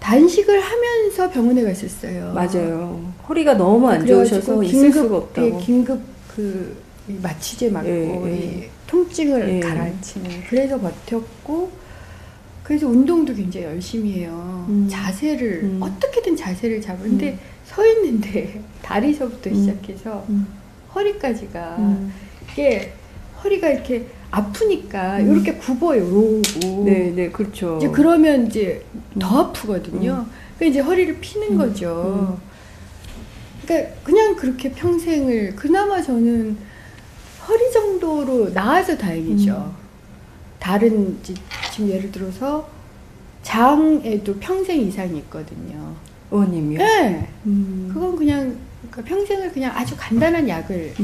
단식을 하면서 병원에 갔었어요. 맞아요. 허리가 너무 안 그래가지고 좋으셔서 있을 수가 없다고. 긴급 이 마취제 맞고 이 통증을 가라앉히는. 그래서 버텼고 그래서 운동도 굉장히 열심히 해요. 자세를 어떻게든 자세를 잡는데 서 있는데 다리서부터 시작해서 허리까지가 이게 허리가 이렇게 아프니까 이렇게 굽어요. 로고. 네, 그렇죠. 이제 그러면 이제 더 아프거든요. 그러니까 이제 허리를 피는 거죠. 그러니까 그냥 그렇게 평생을 그나마 저는 허리 정도로 나아서 다행이죠. 다른 지금 예를 들어서 장에도 평생 이상이 있거든요. 의원님이요? 네. 그건 그냥 그러니까 평생을 그냥 아주 간단한 약을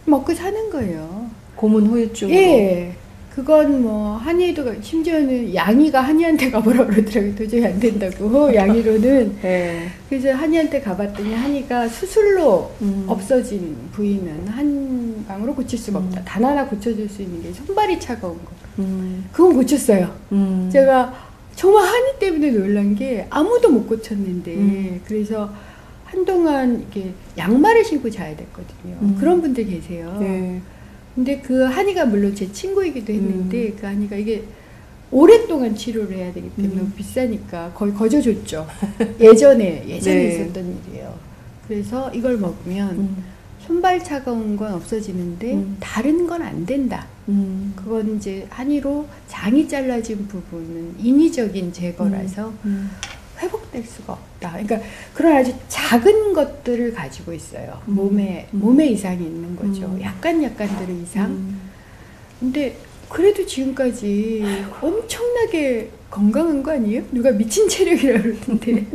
먹고 사는 거예요. 고문 후유증으로. 예. 그건 뭐 한의도 심지어는 양이가 한의한테 가보라 그러더라고요. 도저히 안 된다고 양의로는. 네. 그래서 한의한테 가봤더니 한의가 수술로 없어진 부위는 한 방으로 고칠 수가 없다. 단 하나 고쳐줄 수 있는 게 손발이 차가운 거. 그건 고쳤어요. 제가 정말 한의 때문에 놀란 게 아무도 못 고쳤는데 그래서 한동안 이렇게 양말을 신고 자야 됐거든요. 그런 분들 계세요. 네. 근데 그 한의가 물론 제 친구이기도 했는데 그 한의가 이게 오랫동안 치료를 해야 되기 때문에 너무 비싸니까 거의 거저줬죠. 예전에 네. 있었던 일이에요. 그래서 이걸 먹으면 손발 차가운 건 없어지는데 다른 건 안 된다. 그건 이제 한의로 장이 잘라진 부분은 인위적인 제거라서 회복될 수가 없다. 그러니까 그런 아주 작은 것들을 가지고 있어요. 몸에 이상이 있는 거죠. 약간들의 이상. 근데 그래도 지금까지 엄청나게 건강한 거 아니에요? 누가 미친 체력이라고 그러던데.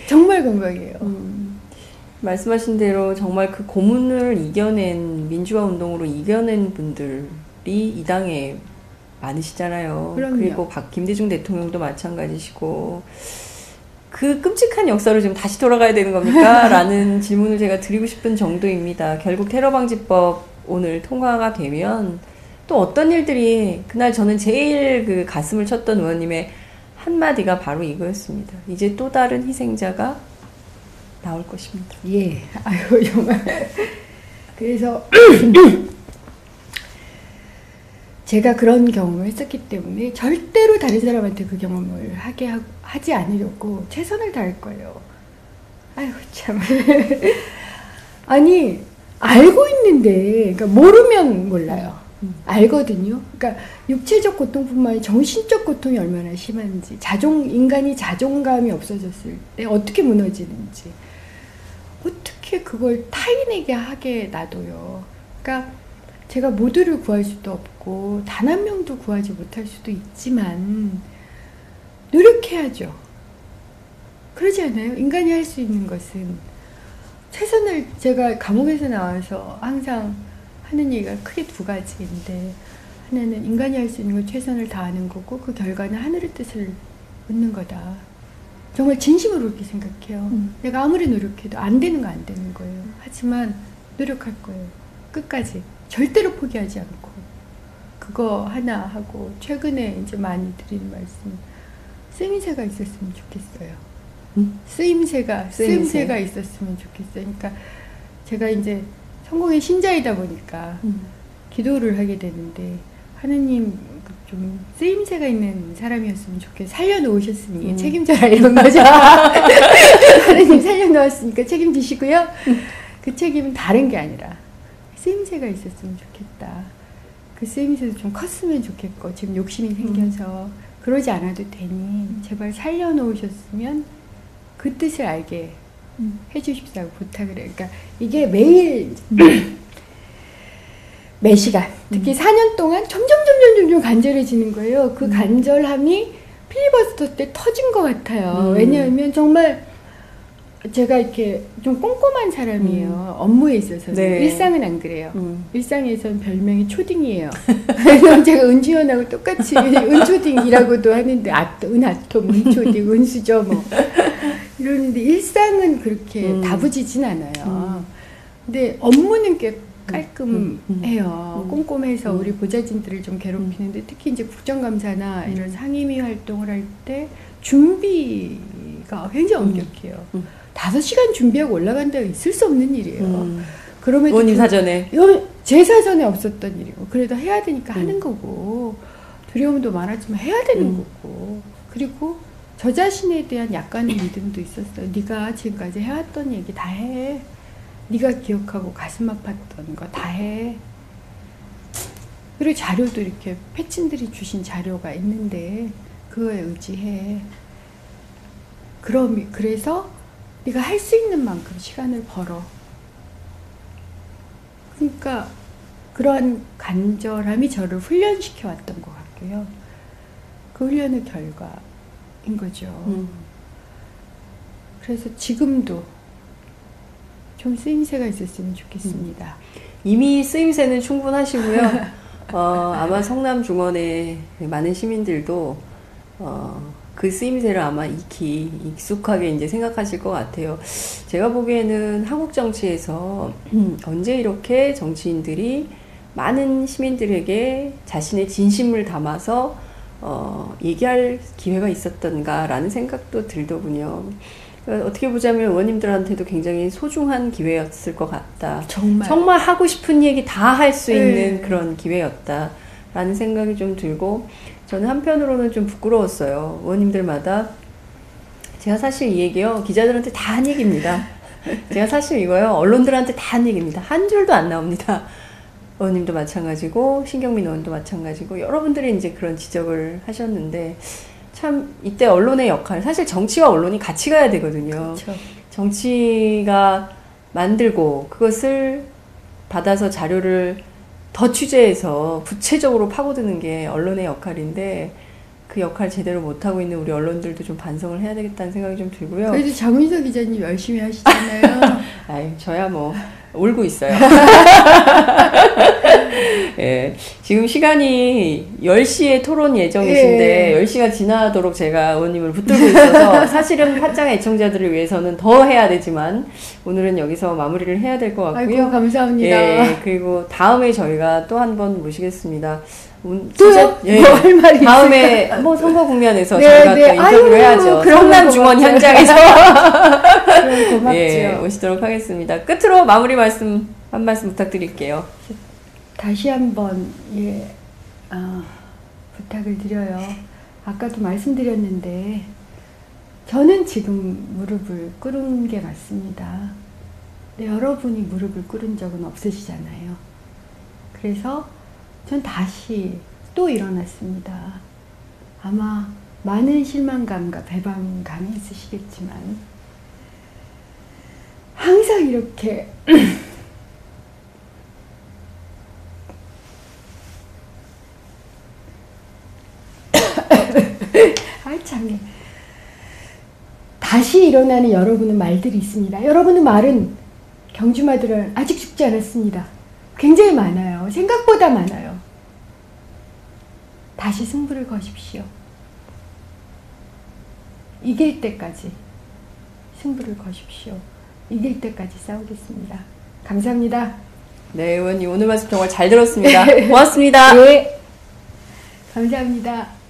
정말 건강해요. 말씀하신 대로 정말 그 고문을 이겨낸, 민주화 운동으로 이겨낸 분들이 이 당에 많으시잖아요. 그럼요. 그리고 김대중 대통령도 마찬가지시고, 그 끔찍한 역사로 지금 다시 돌아가야 되는 겁니까? 라는 질문을 제가 드리고 싶은 정도입니다. 결국 테러방지법 오늘 통과가 되면 또 어떤 일들이, 그날 저는 제일 그 가슴을 쳤던 의원님의 한마디가 바로 이거였습니다. 이제 또 다른 희생자가 나올 것입니다. 예. 아유, 정말. 그래서 제가 그런 경험을 했었기 때문에 절대로 다른 사람한테 그 경험을 하지 않으려고 최선을 다할 거예요. 아유, 참. 아니, 알고 있는데, 그러니까 모르면 몰라요. 알거든요. 그러니까 육체적 고통뿐만 아니라 정신적 고통이 얼마나 심한지, 인간이 자존감이 없어졌을 때 어떻게 무너지는지, 어떻게 그걸 타인에게 하게 놔둬요. 그러니까 제가 모두를 구할 수도 없고 단 한 명도 구하지 못할 수도 있지만 노력해야죠. 그러지 않아요? 인간이 할 수 있는 것은 최선을, 제가 감옥에서 나와서 항상 하는 얘기가 크게 두 가지인데, 하나는 인간이 할 수 있는 걸 최선을 다하는 거고, 그 결과는 하늘의 뜻을 묻는 거다. 정말 진심으로 그렇게 생각해요. 내가 아무리 노력해도 안 되는 거 안 되는 거예요. 하지만 노력할 거예요. 끝까지. 절대로 포기하지 않고. 그거 하나 하고, 최근에 이제 많이 드리는 말씀, 쓰임새가 있었으면 좋겠어요. 쓰임새가 있었으면 좋겠어요. 그러니까 제가 이제 성공의 신자이다 보니까 기도를 하게 되는데, 하느님 좀 쓰임새가 있는 사람이었으면 좋겠어요. 살려놓으셨으니 책임져라 이런 거죠. 하느님 살려놓았으니까 책임지시고요. 그 책임은 다른 게 아니라 쓰임새가 있었으면 좋겠다. 그 쓰임새도 좀 컸으면 좋겠고, 지금 욕심이 생겨서 그러지 않아도 되니 제발 살려놓으셨으면 그 뜻을 알게 해주십사고 부탁을 해요. 그러니까 이게 매일 매 시간, 특히 4년 동안 점점 간절해지는 거예요. 그 간절함이 필리버스터 때 터진 것 같아요. 왜냐하면 정말 제가 이렇게 좀 꼼꼼한 사람이에요. 업무에 있어서는. 네. 일상은 안 그래요. 일상에서는 별명이 초딩이에요. 그래서 제가 은지원하고 똑같이 은초딩이라고도 하는데, 은아톰, 은초딩, 은수저 뭐 이러는데, 일상은 그렇게 다부지진 않아요. 근데 업무는 꽤 깔끔해요. 꼼꼼해서 우리 보좌진들을 좀 괴롭히는데, 특히 이제 국정감사나 이런 상임위 활동을 할 때 준비가 굉장히 엄격해요. 5시간 준비하고 올라간 데가 있을 수 없는 일이에요. 그럼에도 의원님 사전에. 제 사전에 없었던 일이고, 그래도 해야 되니까 하는 거고, 두려움도 많았지만 해야 되는 거고, 그리고 저 자신에 대한 약간의 믿음도 있었어요. 네가 지금까지 해왔던 얘기 다 해. 네가 기억하고 가슴 아팠던 거 다 해. 그리고 자료도 이렇게 패친들이 주신 자료가 있는데 그거에 의지해. 그래서 네가 할 수 있는 만큼 시간을 벌어. 그러니까 그러한 간절함이 저를 훈련시켜 왔던 것 같고요. 그 훈련의 결과인 거죠. 그래서 지금도 좀 쓰임새가 있었으면 좋겠습니다. 이미 쓰임새는 충분하시고요. 아마 성남중원의 많은 시민들도 그 쓰임새를 아마 익숙하게 이제 생각하실 것 같아요. 제가 보기에는 한국 정치에서 언제 이렇게 정치인들이 많은 시민들에게 자신의 진심을 담아서 얘기할 기회가 있었던가라는 생각도 들더군요. 어떻게 보자면 의원님들한테도 굉장히 소중한 기회였을 것 같다. 정말 하고 싶은 얘기 다 할 수 있는 그런 기회였다라는 생각이 좀 들고, 저는 한편으로는 좀 부끄러웠어요. 의원님들마다. 제가 사실 이 얘기요, 기자들한테 다 한 얘기입니다. 제가 사실 이거요, 언론들한테 다 한 얘기입니다. 한 줄도 안 나옵니다. 의원님도 마찬가지고, 신경민 의원도 마찬가지고, 여러분들이 이제 그런 지적을 하셨는데, 참 이때 언론의 역할, 사실 정치와 언론이 같이 가야 되거든요. 그렇죠. 정치가 만들고 그것을 받아서 자료를 더 취재해서 구체적으로 파고드는 게 언론의 역할인데 그 역할 제대로 못하고 있는 우리 언론들도 좀 반성을 해야 되겠다는 생각이 좀 들고요. 그래도 장민석 기자님 열심히 하시잖아요. 아유, 저야 뭐 울고 있어요. 예, 지금 시간이 10시에 토론 예정이신데 10시가 지나도록 제가 의원님을 붙들고 있어서 사실은 팟짱 애청자들을 위해서는 더 해야 되지만 오늘은 여기서 마무리를 해야 될 것 같고요. 아이고, 감사합니다. 예, 그리고 다음에 저희가 또 한 번 모시겠습니다. 또요? 예, 뭐 할 말이 다음에 있을까요? 뭐 선거 국면에서 네, 저희가 네. 또 인터뷰를 아유, 해야죠. 그런 성남 거 중원 고맙죠. 현장에서 그럼 고맙죠. 예, 오시도록 하겠습니다. 끝으로 마무리 말씀 한 말씀 부탁드릴게요. 다시 한번 부탁을 드려요. 아까도 말씀드렸는데 저는 지금 무릎을 꿇은 게 맞습니다. 근데 여러분이 무릎을 꿇은 적은 없으시잖아요. 그래서 전 다시 또 일어났습니다. 아마 많은 실망감과 배반감이 있으시겠지만 항상 이렇게 알창해. 다시 일어나는 여러분의 말들이 있습니다. 여러분의 말은 경주마들은 아직 죽지 않았습니다. 굉장히 많아요. 생각보다 많아요. 다시 승부를 거십시오. 이길 때까지 승부를 거십시오. 이길 때까지 싸우겠습니다. 감사합니다. 네, 의원님 오늘 말씀 정말 잘 들었습니다. 고맙습니다. 네, 감사합니다.